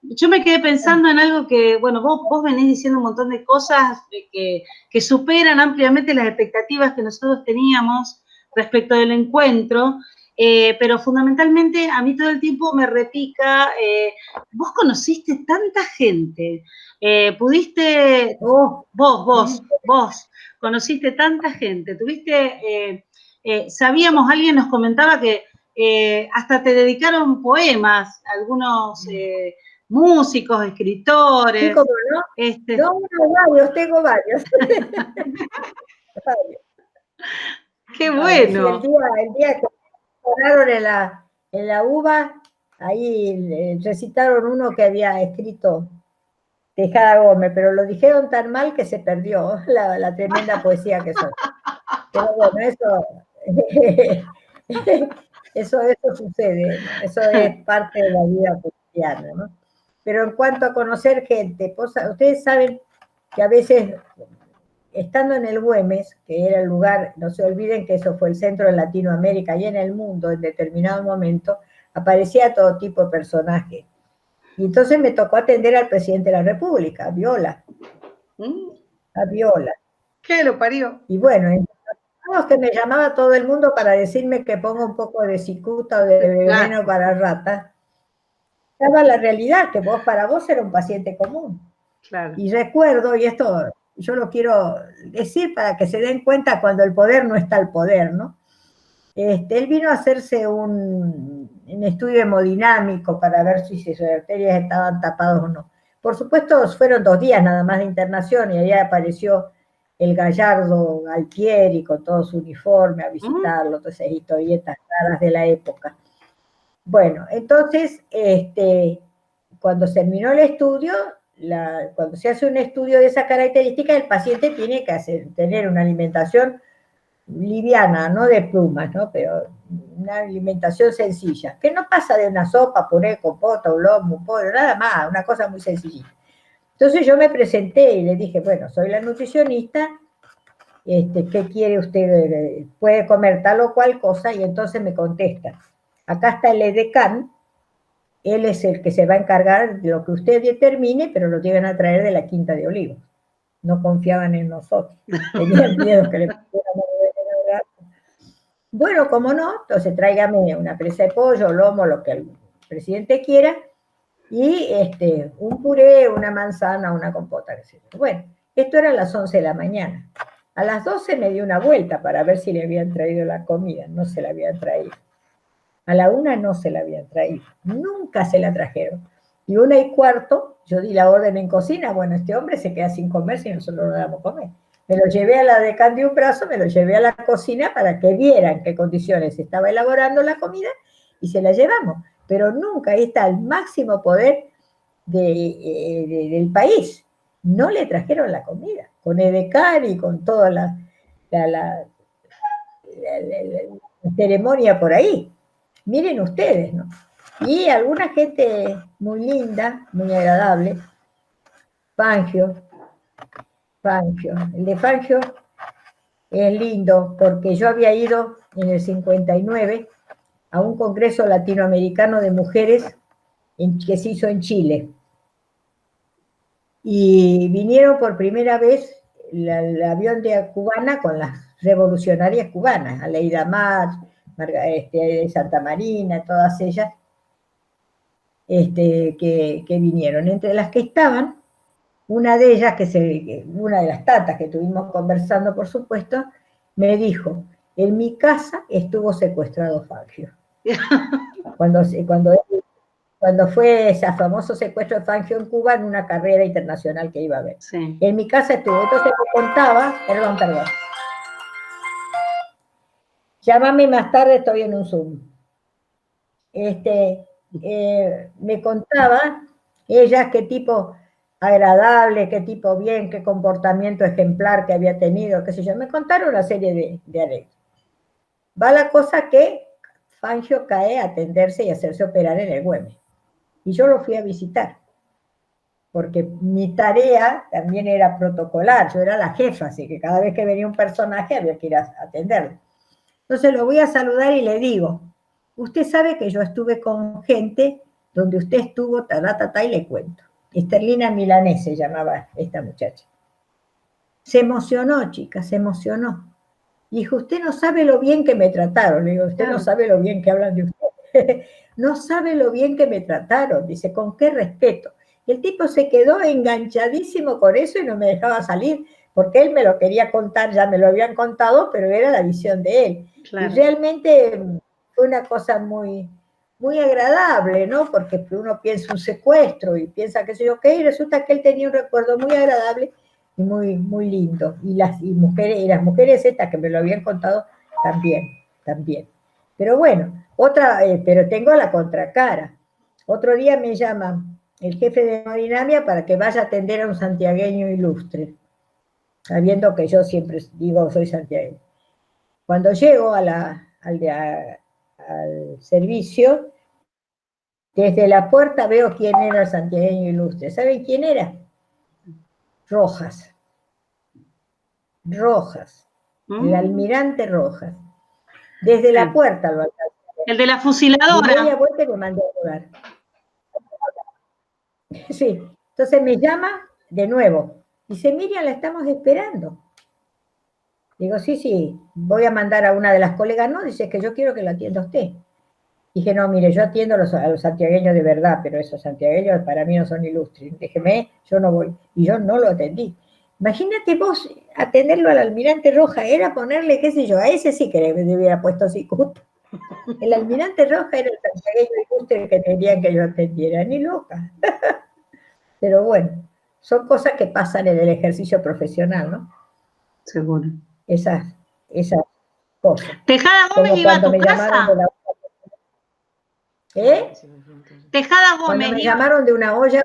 Yo me quedé pensando en algo que, bueno, vos venís diciendo un montón de cosas que superan ampliamente las expectativas que nosotros teníamos respecto del encuentro, pero fundamentalmente a mí todo el tiempo me repica, vos conociste tanta gente, pudiste, vos, conociste tanta gente, sabíamos, alguien nos comentaba que hasta te dedicaron poemas, algunos músicos, escritores. Sí, como no. No, tengo varios. Qué bueno. Sí, el día que oraron en la UBA, ahí recitaron uno que había escrito Tejada Gómez, pero lo dijeron tan mal que se perdió la tremenda poesía que son. Pero bueno, eso sucede, ¿no? Eso es parte de la vida cotidiana, ¿no? Pero en cuanto a conocer gente, ustedes saben que a veces, estando en el Güemes, que era el lugar, no se olviden que eso fue el centro de Latinoamérica y en el mundo, en determinado momento, aparecía todo tipo de personajes. Y entonces me tocó atender al presidente de la República, a Viola. A Viola. ¿Qué lo parió? Y bueno, que me llamaba todo el mundo para decirme que ponga un poco de cicuta o de veneno para ratas. Estaba la realidad, que para vos era un paciente común. Claro. Y recuerdo, y esto yo lo quiero decir para que se den cuenta cuando el poder no está al poder, ¿no? Él vino a hacerse un estudio hemodinámico para ver si sus arterias estaban tapadas o no. Por supuesto, fueron 2 días nada más de internación y ahí apareció el gallardo Galtieri con todo su uniforme a visitarlo, todas esas historietas raras de la época. Bueno, entonces, cuando se terminó el estudio, cuando se hace un estudio de esa característica, el paciente tiene que tener una alimentación liviana, no de plumas, ¿no? Pero una alimentación sencilla, que no pasa de una sopa, puré, compota, un lomo, un pollo, nada más, una cosa muy sencilla. Entonces yo me presenté y le dije, bueno, soy la nutricionista, ¿qué quiere usted? ¿Puede comer tal o cual cosa? Y entonces me contesta, acá está el edecán, él es el que se va a encargar de lo que usted determine, pero lo llegan a traer de la Quinta de Olivos. No confiaban en nosotros, tenían miedo que le pudiéramos ver. Bueno, como no, entonces tráigame una presa de pollo, lomo, lo que el presidente quiera, y un puré, una manzana, una compota. Bueno, esto era a las 11 de la mañana. A las 12 me dio una vuelta para ver si le habían traído la comida, no se la habían traído. A la 1 no se la habían traído, nunca se la trajeron. Y 1:15, yo di la orden en cocina, bueno, este hombre se queda sin comer si nosotros no le damos comer. Me lo llevé a la decán de un brazo, me lo llevé a la cocina para que vieran en qué condiciones estaba elaborando la comida y se la llevamos. Pero nunca, ahí está el máximo poder del país. No le trajeron la comida, con edecán y con toda la ceremonia por ahí. Miren ustedes, ¿no? Y alguna gente muy linda, muy agradable. Fangio. El de Fangio es lindo porque yo había ido en el 59 a un congreso latinoamericano de mujeres que se hizo en Chile. Y vinieron por primera vez el avión de cubana con las revolucionarias cubanas, Aleida Mar, Santa Marina, todas ellas que vinieron. Entre las que estaban, una de ellas, una de las tatas que estuvimos conversando, por supuesto, me dijo, en mi casa estuvo secuestrado Fangio. Cuando fue ese famoso secuestro de Fangio en Cuba en una carrera internacional que iba a ver. Sí. En mi casa estuvo. Entonces me contaba, perdón. Llámame más tarde, estoy en un Zoom. Me contaba ella qué tipo agradable, qué tipo bien, qué comportamiento ejemplar que había tenido, qué sé yo. Me contaron una serie de anécdotas. Va la cosa que Fangio cae a atenderse y hacerse operar en el Güemes. Y yo lo fui a visitar, porque mi tarea también era protocolar, yo era la jefa, así que cada vez que venía un personaje había que ir a atenderlo. Entonces lo voy a saludar y le digo, usted sabe que yo estuve con gente donde usted estuvo, y le cuento. Esterlina Milanés se llamaba esta muchacha. Se emocionó, chica, se emocionó. Dijo, usted no sabe lo bien que me trataron. Le digo, usted no sabe lo bien que hablan de usted. No sabe lo bien que me trataron. Dice, con qué respeto. Y el tipo se quedó enganchadísimo con eso y no me dejaba salir, porque él me lo quería contar, ya me lo habían contado, pero era la visión de él. Claro. Y realmente fue una cosa muy, muy agradable, ¿no? Porque uno piensa un secuestro y piensa que sé yo qué, y resulta que él tenía un recuerdo muy agradable y muy, muy lindo. Y las mujeres estas que me lo habían contado también. Pero bueno, pero tengo la contracara. Otro día me llama el jefe de hemodinamia para que vaya a atender a un santiagueño ilustre, sabiendo que yo siempre digo soy santiagueño. Cuando llego al servicio, desde la puerta veo quién era el santiagueño ilustre. ¿Saben quién era? Rojas. El almirante Rojas. Desde la puerta lo alcanzé. El de la fusiladora. Y media vuelta y me mandó a jugar. Sí, entonces me llama de nuevo. Dice, Miriam, la estamos esperando. Digo, sí, voy a mandar a una de las colegas. No, dice que yo quiero que lo atienda usted. Dije, no, mire, yo atiendo a los santiagueños de verdad, pero esos santiagueños para mí no son ilustres. Déjeme, yo no voy. Y yo no lo atendí. Imagínate vos atenderlo al almirante Roja, era ponerle, qué sé yo, a ese sí que le hubiera puesto cicuta. El almirante Roja era el santiagueño ilustre que querían que yo atendiera, ni loca. Pero bueno, son cosas que pasan en el ejercicio profesional, ¿no? Seguro. Esas cosas. Tejada Gómez iba a tu casa. Tejada Gómez. Cuando me llamaron de una olla,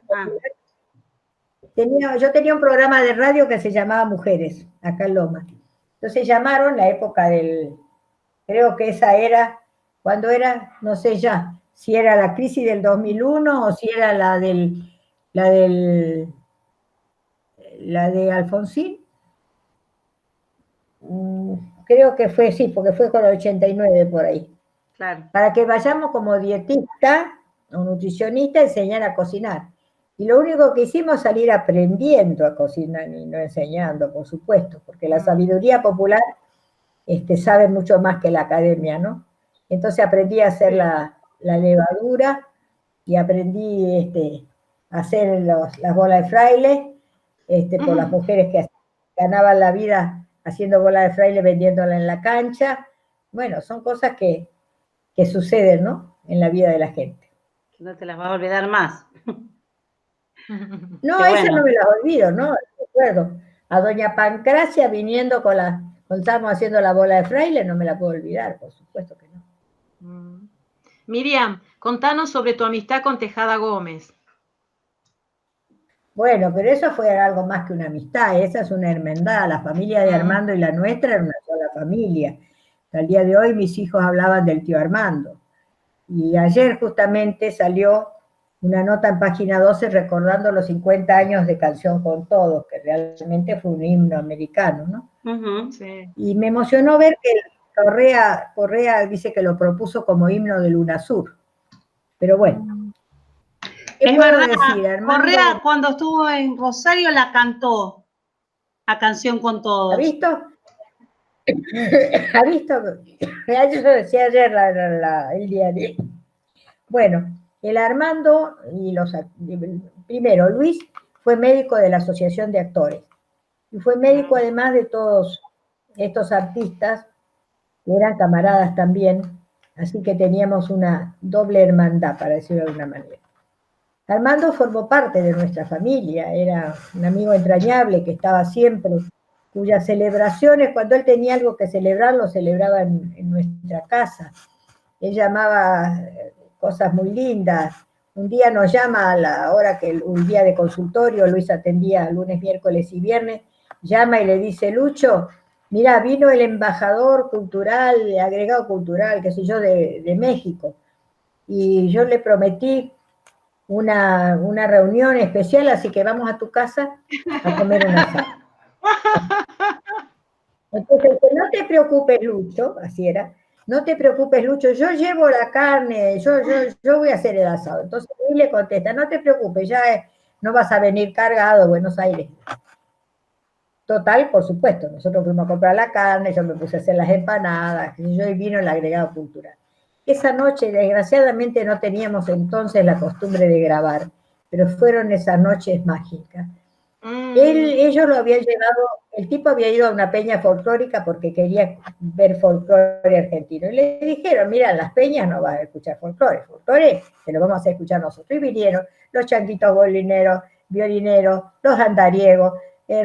yo tenía un programa de radio que se llamaba Mujeres, acá en Loma. Entonces llamaron la época creo que esa era, cuando era, no sé ya, si era la crisis del 2001 o si era la de Alfonsín. Creo que fue, sí, porque fue con el 89 por ahí. Claro. Para que vayamos como dietista o nutricionista a enseñar a cocinar. Y lo único que hicimos es salir aprendiendo a cocinar y no enseñando, por supuesto, porque la sabiduría popular sabe mucho más que la academia, ¿no? Entonces aprendí a hacer la levadura y aprendí a hacer las bolas de fraile por las mujeres que ganaban la vida haciendo bolas de fraile, vendiéndola en la cancha. Bueno, son cosas que suceden, ¿no? En la vida de la gente. Que no te las vas a olvidar más. No, esa no me las olvido, ¿no? Recuerdo a doña Pancracia viniendo cuando estábamos haciendo la bola de fraile, no me la puedo olvidar, por supuesto que no. Miriam, contanos sobre tu amistad con Tejada Gómez. Bueno, pero eso fue algo más que una amistad, esa es una hermandad. La familia de Armando y la nuestra era una sola familia. Al día de hoy mis hijos hablaban del tío Armando. Y ayer justamente salió una nota en página 12 recordando los 50 años de Canción con Todos, que realmente fue un himno americano, ¿no? Sí. Y me emocionó ver que Correa dice que lo propuso como himno del UNASUR. Pero bueno, ¿qué Es puedo verdad, decir, Armando? Correa cuando estuvo en Rosario la cantó, a Canción con Todos. ¿Ha visto? ¿Ha visto? Yo lo decía ayer el diario. Bueno, el Armando y primero, Luis fue médico de la Asociación de Actores y fue médico además de todos estos artistas que eran camaradas también, así que teníamos una doble hermandad, para decirlo de alguna manera. Armando formó parte de nuestra familia, era un amigo entrañable que estaba siempre, cuyas celebraciones, cuando él tenía algo que celebrar, lo celebraba en nuestra casa. Él llamaba cosas muy lindas. Un día nos llama a la hora que un día de consultorio, Luis atendía lunes, miércoles y viernes, llama y le dice, Lucho, mira, vino el embajador cultural, agregado cultural, qué sé yo, de México, y yo le prometí una reunión especial, así que vamos a tu casa a comer un asado. Entonces, no te preocupes, Lucho, así era, no te preocupes, Lucho, yo llevo la carne, yo voy a hacer el asado. Entonces él le contesta, no te preocupes, ya no vas a venir cargado a Buenos Aires. Total, por supuesto, nosotros fuimos a comprar la carne, yo me puse a hacer las empanadas, y yo, y vino el agregado cultural. Esa noche, desgraciadamente, no teníamos entonces la costumbre de grabar, pero fueron esas noches mágicas. Ellos lo habían llevado, el tipo había ido a una peña folclórica porque quería ver folclore argentino. Y le dijeron, mira, en las peñas no vas a escuchar folclore te lo vamos a hacer escuchar nosotros. Y vinieron los changuitos violineros, los andariegos,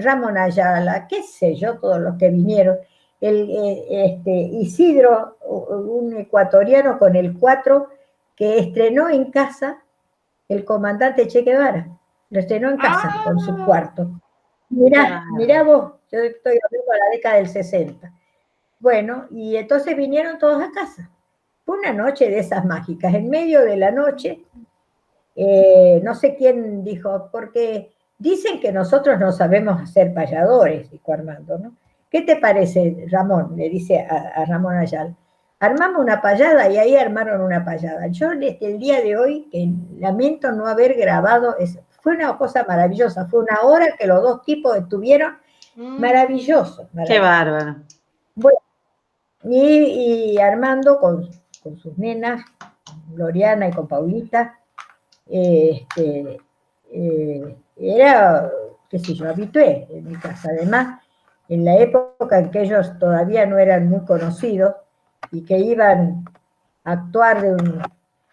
Ramón Ayala, qué sé yo, todos los que vinieron. Isidro, un ecuatoriano con el 4, que estrenó en casa el comandante Che Guevara. Lo estrenó en casa, con su cuarto. Mirá vos, yo estoy hablando de la década del 60. Bueno, y entonces vinieron todos a casa. Fue una noche de esas mágicas. En medio de la noche, no sé quién dijo, porque dicen que nosotros no sabemos hacer payadores, dijo Armando, ¿no? ¿Qué te parece, Ramón? Le dice a Ramón Ayala. Armamos una payada y ahí armaron una payada. Yo desde el día de hoy, que lamento no haber grabado eso. Fue una cosa maravillosa, fue una hora que los dos tipos estuvieron maravillosos. Qué bárbaro. Bueno, y Armando con sus nenas, Gloriana y con Paulita, era, qué sé yo, habitué en mi casa. Además, en la época en que ellos todavía no eran muy conocidos y que iban a actuar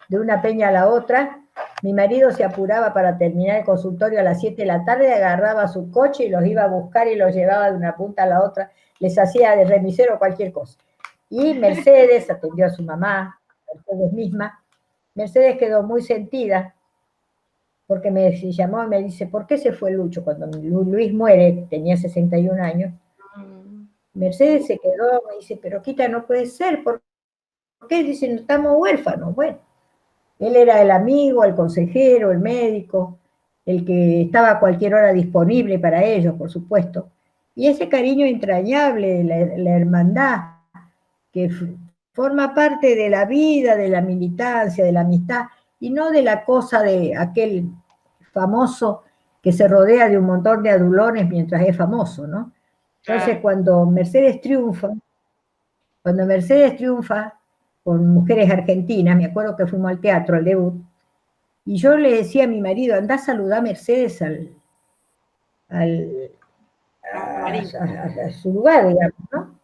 de una peña a la otra, mi marido se apuraba para terminar el consultorio a las 7 de la tarde, agarraba su coche y los iba a buscar y los llevaba de una punta a la otra, les hacía de remisero cualquier cosa. Y Mercedes atendió a su mamá, Mercedes misma. Mercedes quedó muy sentida, porque me llamó y me dice, ¿por qué se fue Lucho? Cuando Luis muere, tenía 61 años, Mercedes se quedó, me dice, pero Quita, no puede ser, ¿por qué? Dice, no estamos huérfanos. Bueno, él era el amigo, el consejero, el médico, el que estaba a cualquier hora disponible para ellos, por supuesto. Y ese cariño entrañable, la hermandad, que forma parte de la vida, de la militancia, de la amistad, y no de la cosa de aquel famoso que se rodea de un montón de adulones mientras es famoso, ¿no? Entonces, cuando Mercedes triunfa con Mujeres Argentinas, me acuerdo que fuimos al teatro, al debut, y yo le decía a mi marido, andá a saludar a Mercedes a su lugar, digamos, ¿no?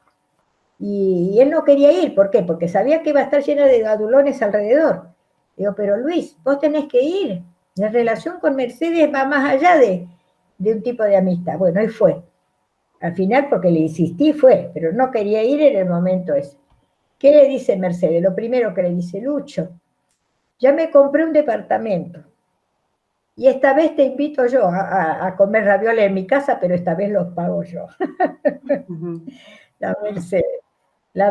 Y él no quería ir, ¿por qué? Porque sabía que iba a estar llena de adulones alrededor. Digo, pero Luis, vos tenés que ir. La relación con Mercedes va más allá de un tipo de amistad. Bueno, y fue. Al final, porque le insistí, fue, pero no quería ir en el momento ese. ¿Qué le dice Mercedes? Lo primero que le dice, Lucho, ya me compré un departamento. Y esta vez te invito yo a comer ravioles en mi casa, pero esta vez los pago yo. La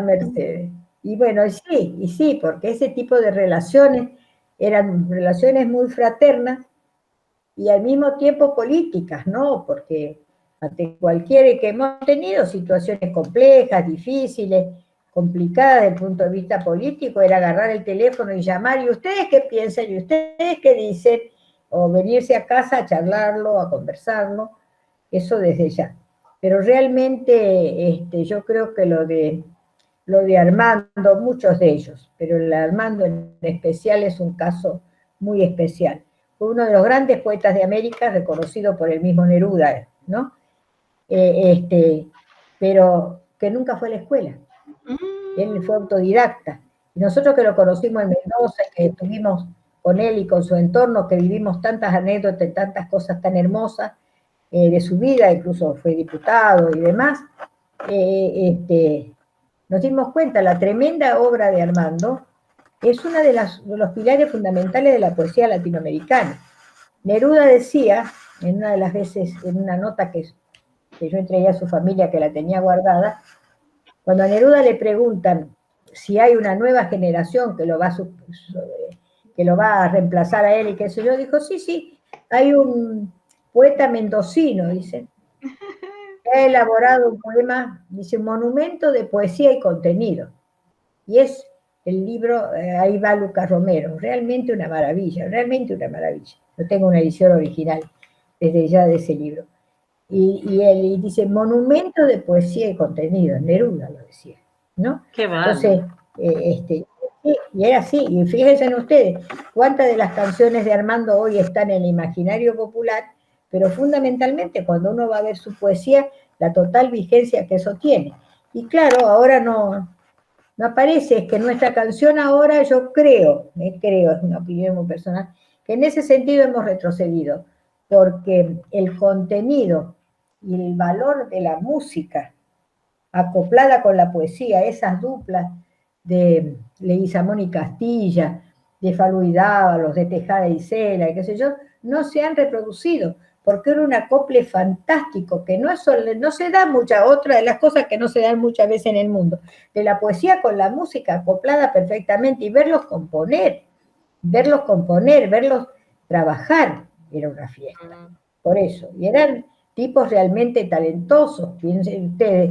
Mercedes. Y bueno, y sí, porque ese tipo de relaciones eran relaciones muy fraternas y al mismo tiempo políticas, ¿no? Porque ante cualquier que hemos tenido situaciones complejas, difíciles, complicadas desde el punto de vista político, era agarrar el teléfono y llamar, ¿y ustedes qué piensan? ¿Y ustedes qué dicen? O venirse a casa a charlarlo, a conversarlo, eso desde ya. Pero realmente yo creo que lo de Armando, muchos de ellos, pero el Armando en especial es un caso muy especial. Fue uno de los grandes poetas de América, reconocido por el mismo Neruda, ¿no? Pero que nunca fue a la escuela. Él fue autodidacta. Y nosotros que lo conocimos en Mendoza, que estuvimos con él y con su entorno, que vivimos tantas anécdotas, tantas cosas tan hermosas de su vida, incluso fue diputado y demás, nos dimos cuenta, la tremenda obra de Armando es uno de los pilares fundamentales de la poesía latinoamericana. Neruda decía, en una de las veces, en una nota que yo entregué a su familia que la tenía guardada, cuando a Neruda le preguntan si hay una nueva generación que lo va a reemplazar a él y qué sé yo, dijo, sí, hay un poeta mendocino, dice, que ha elaborado un poema, dice, un monumento de poesía y contenido. Y es el libro, ahí va Lucas Romero, realmente una maravilla, realmente una maravilla. Yo tengo una edición original desde ya de ese libro. Y él dice, monumento de poesía y contenido, Neruda lo decía, ¿no? Qué Entonces, y era así, y fíjense en ustedes, cuántas de las canciones de Armando hoy están en el imaginario popular, pero fundamentalmente cuando uno va a ver su poesía, la total vigencia que eso tiene. Y claro, ahora no aparece, es que nuestra canción ahora yo creo, es una opinión muy personal, que en ese sentido hemos retrocedido, porque el contenido y el valor de la música acoplada con la poesía, esas duplas de Leguizamón y Castilla, de Falú y Dávalos, de Tejada y Cela, qué sé yo, no se han reproducido, porque era un acople fantástico, que no se da otra de las cosas que no se dan muchas veces en el mundo, de la poesía con la música acoplada perfectamente y verlos componer, verlos trabajar, era una fiesta, por eso, y eran tipos realmente talentosos, piensen ustedes,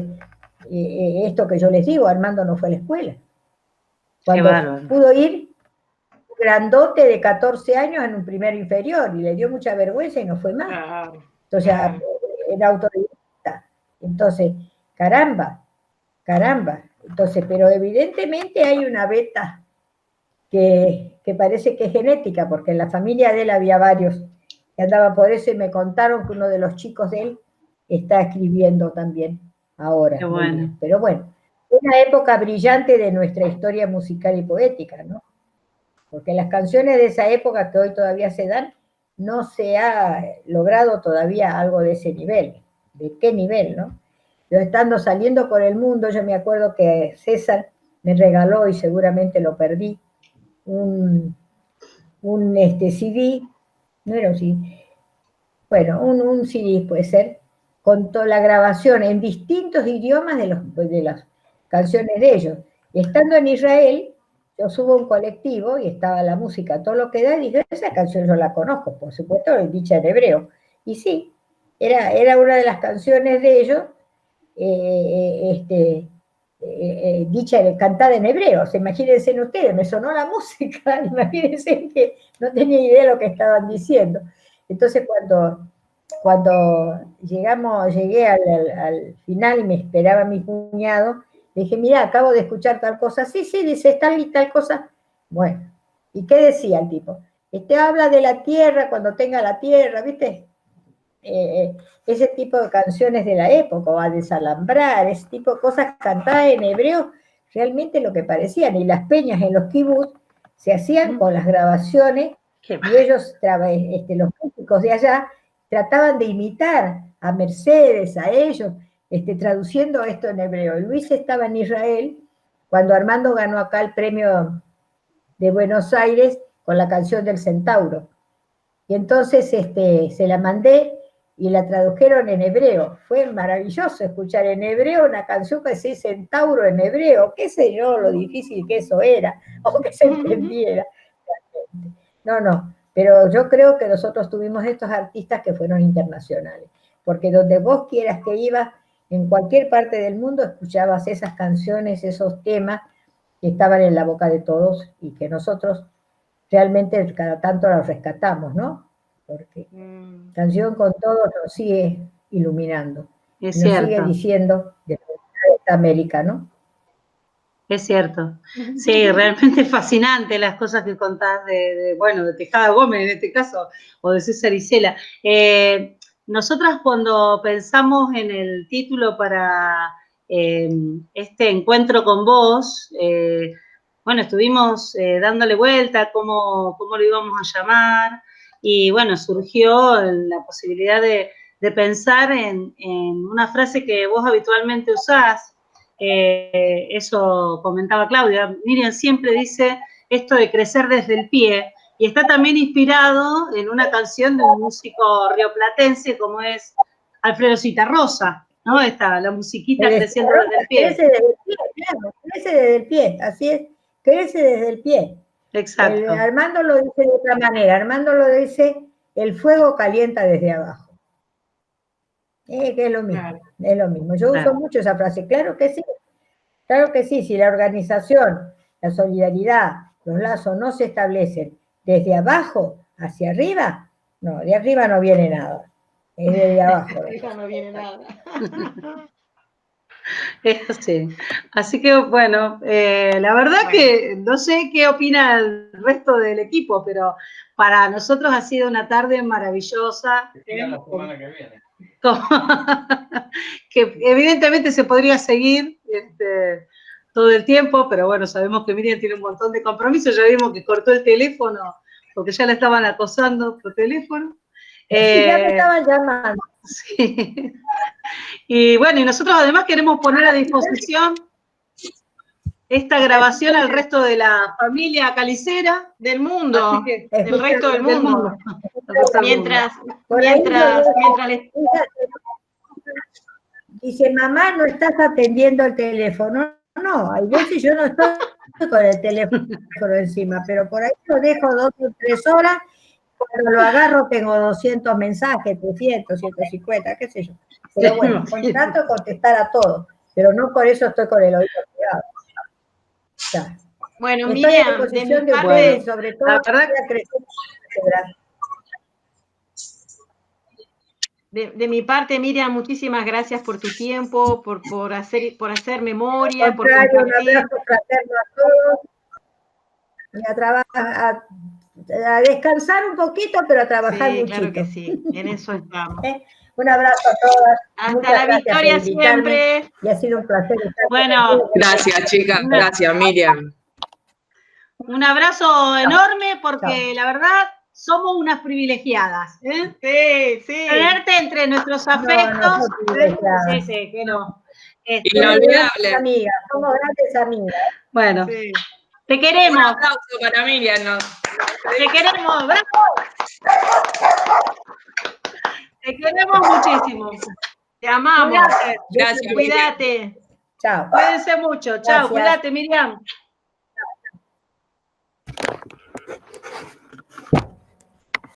esto que yo les digo, Armando no fue a la escuela. Cuando pudo ir grandote de 14 años en un primero inferior y le dio mucha vergüenza y no fue más. Entonces, era autodidacta. Entonces, caramba. Entonces, pero evidentemente hay una beta que parece que es genética, porque en la familia de él había varios que andaban por eso y me contaron que uno de los chicos de él está escribiendo también ahora. Bueno. Pero bueno, una época brillante de nuestra historia musical y poética, ¿no? Porque las canciones de esa época que hoy todavía se dan, no se ha logrado todavía algo de ese nivel. ¿De qué nivel, no? Yo estando saliendo por el mundo, yo me acuerdo que César me regaló, y seguramente lo perdí, un CD, no era un CD, bueno, un CD puede ser, con toda la grabación en distintos idiomas de las canciones de ellos. Y estando en Israel, yo subo a un colectivo y estaba la música, todo lo que da, y dije, esa canción yo la conozco, por supuesto, dicha en hebreo. Y sí, era una de las canciones de ellos, cantada en hebreo. O sea, imagínense ustedes, me sonó la música, imagínense que no tenía idea de lo que estaban diciendo. Entonces, cuando llegué al final y me esperaba mi cuñado, le dije, mira, acabo de escuchar tal cosa. Sí, dice, tal cosa. Bueno, ¿y qué decía el tipo? Habla de la tierra cuando tenga la tierra, ¿viste? Ese tipo de canciones de la época, o a desalambrar, ese tipo de cosas cantadas en hebreo, realmente lo que parecían. Y las peñas en los kibutz se hacían con las grabaciones y ellos, los músicos de allá, trataban de imitar a Mercedes, a ellos, traduciendo esto en hebreo. Luis estaba en Israel cuando Armando ganó acá el premio de Buenos Aires con la canción del Centauro. Y entonces se la mandé y la tradujeron en hebreo. Fue maravilloso escuchar en hebreo una canción que decía Centauro en hebreo, qué sé yo, lo difícil que eso era, o que se entendiera. No, pero yo creo que nosotros tuvimos estos artistas que fueron internacionales, porque donde vos quieras que ibas, en cualquier parte del mundo escuchabas esas canciones, esos temas que estaban en la boca de todos y que nosotros realmente cada tanto los rescatamos, ¿no? Porque Canción con Todos nos sigue iluminando, Es nos sigue cierto. diciendo de esta América, ¿no? Es cierto. Sí, realmente es fascinante las cosas que contás bueno, de Tejada Gómez en este caso, o de César Isela. Nosotras cuando pensamos en el título para este encuentro con vos, bueno, estuvimos dándole vuelta cómo lo íbamos a llamar, y bueno, surgió la posibilidad de pensar en una frase que vos habitualmente usás. Eso comentaba Claudia. Miriam siempre dice esto de crecer desde el pie, y está también inspirado en una canción de un músico rioplatense como es Alfredo Citarrosa, ¿no? La musiquita creciendo desde el pie. Crece desde el pie, claro, crece desde el pie, así es, crece desde el pie. Exacto. Armando lo dice de otra manera, Armando lo dice, el fuego calienta desde abajo. Que es lo mismo, claro. Es lo mismo. Yo uso mucho esa frase, claro que sí, si la organización, la solidaridad, los lazos no se establecen desde abajo hacia arriba, no, de arriba no viene nada, es desde abajo. De arriba no viene nada. Sí. Así que, bueno, la verdad que no sé qué opina el resto del equipo, pero para nosotros ha sido una tarde maravillosa. La semana que viene. Que evidentemente se podría seguir todo el tiempo, pero bueno, sabemos que Miriam tiene un montón de compromisos. Ya vimos que cortó el teléfono porque ya la estaban acosando por teléfono. Ya me estaban llamando. Sí. Y bueno, y nosotros además queremos poner a disposición esta grabación al resto de la familia calicera del mundo, del resto del mundo. Mientras les... Dice, mamá, no estás atendiendo el teléfono. No, hay veces yo no estoy con el teléfono encima, pero por ahí lo dejo 2 o 3 horas. Cuando lo agarro tengo 200 mensajes, 300, 150, qué sé yo. Pero bueno, trato de contestar a todos, pero no por eso estoy con el oído pegado. Ya. Bueno, estoy Miriam, en posición de ustedes, sobre todo, la verdad de mi parte, Miriam, muchísimas gracias por tu tiempo, por hacer memoria, por compartir. Un abrazo fraterno a todos, y a descansar un poquito, pero a trabajar mucho. Claro que sí, en eso estamos. Un abrazo a todas. Hasta la victoria siempre. Y ha sido un placer estar bueno, gracias, chicas. Gracias, Miriam. Un abrazo enorme porque la verdad somos unas privilegiadas. Sí. Tenerte entre nuestros afectos. Sí, que no. Inolvidable. Amigas, somos grandes amigas. Bueno, te queremos. Un aplauso para Miriam. Te queremos, bravo. Te queremos muchísimo. Te amamos. Gracias. Cuídate. Chao. Cuídense mucho. Chao. Cuídate, Miriam.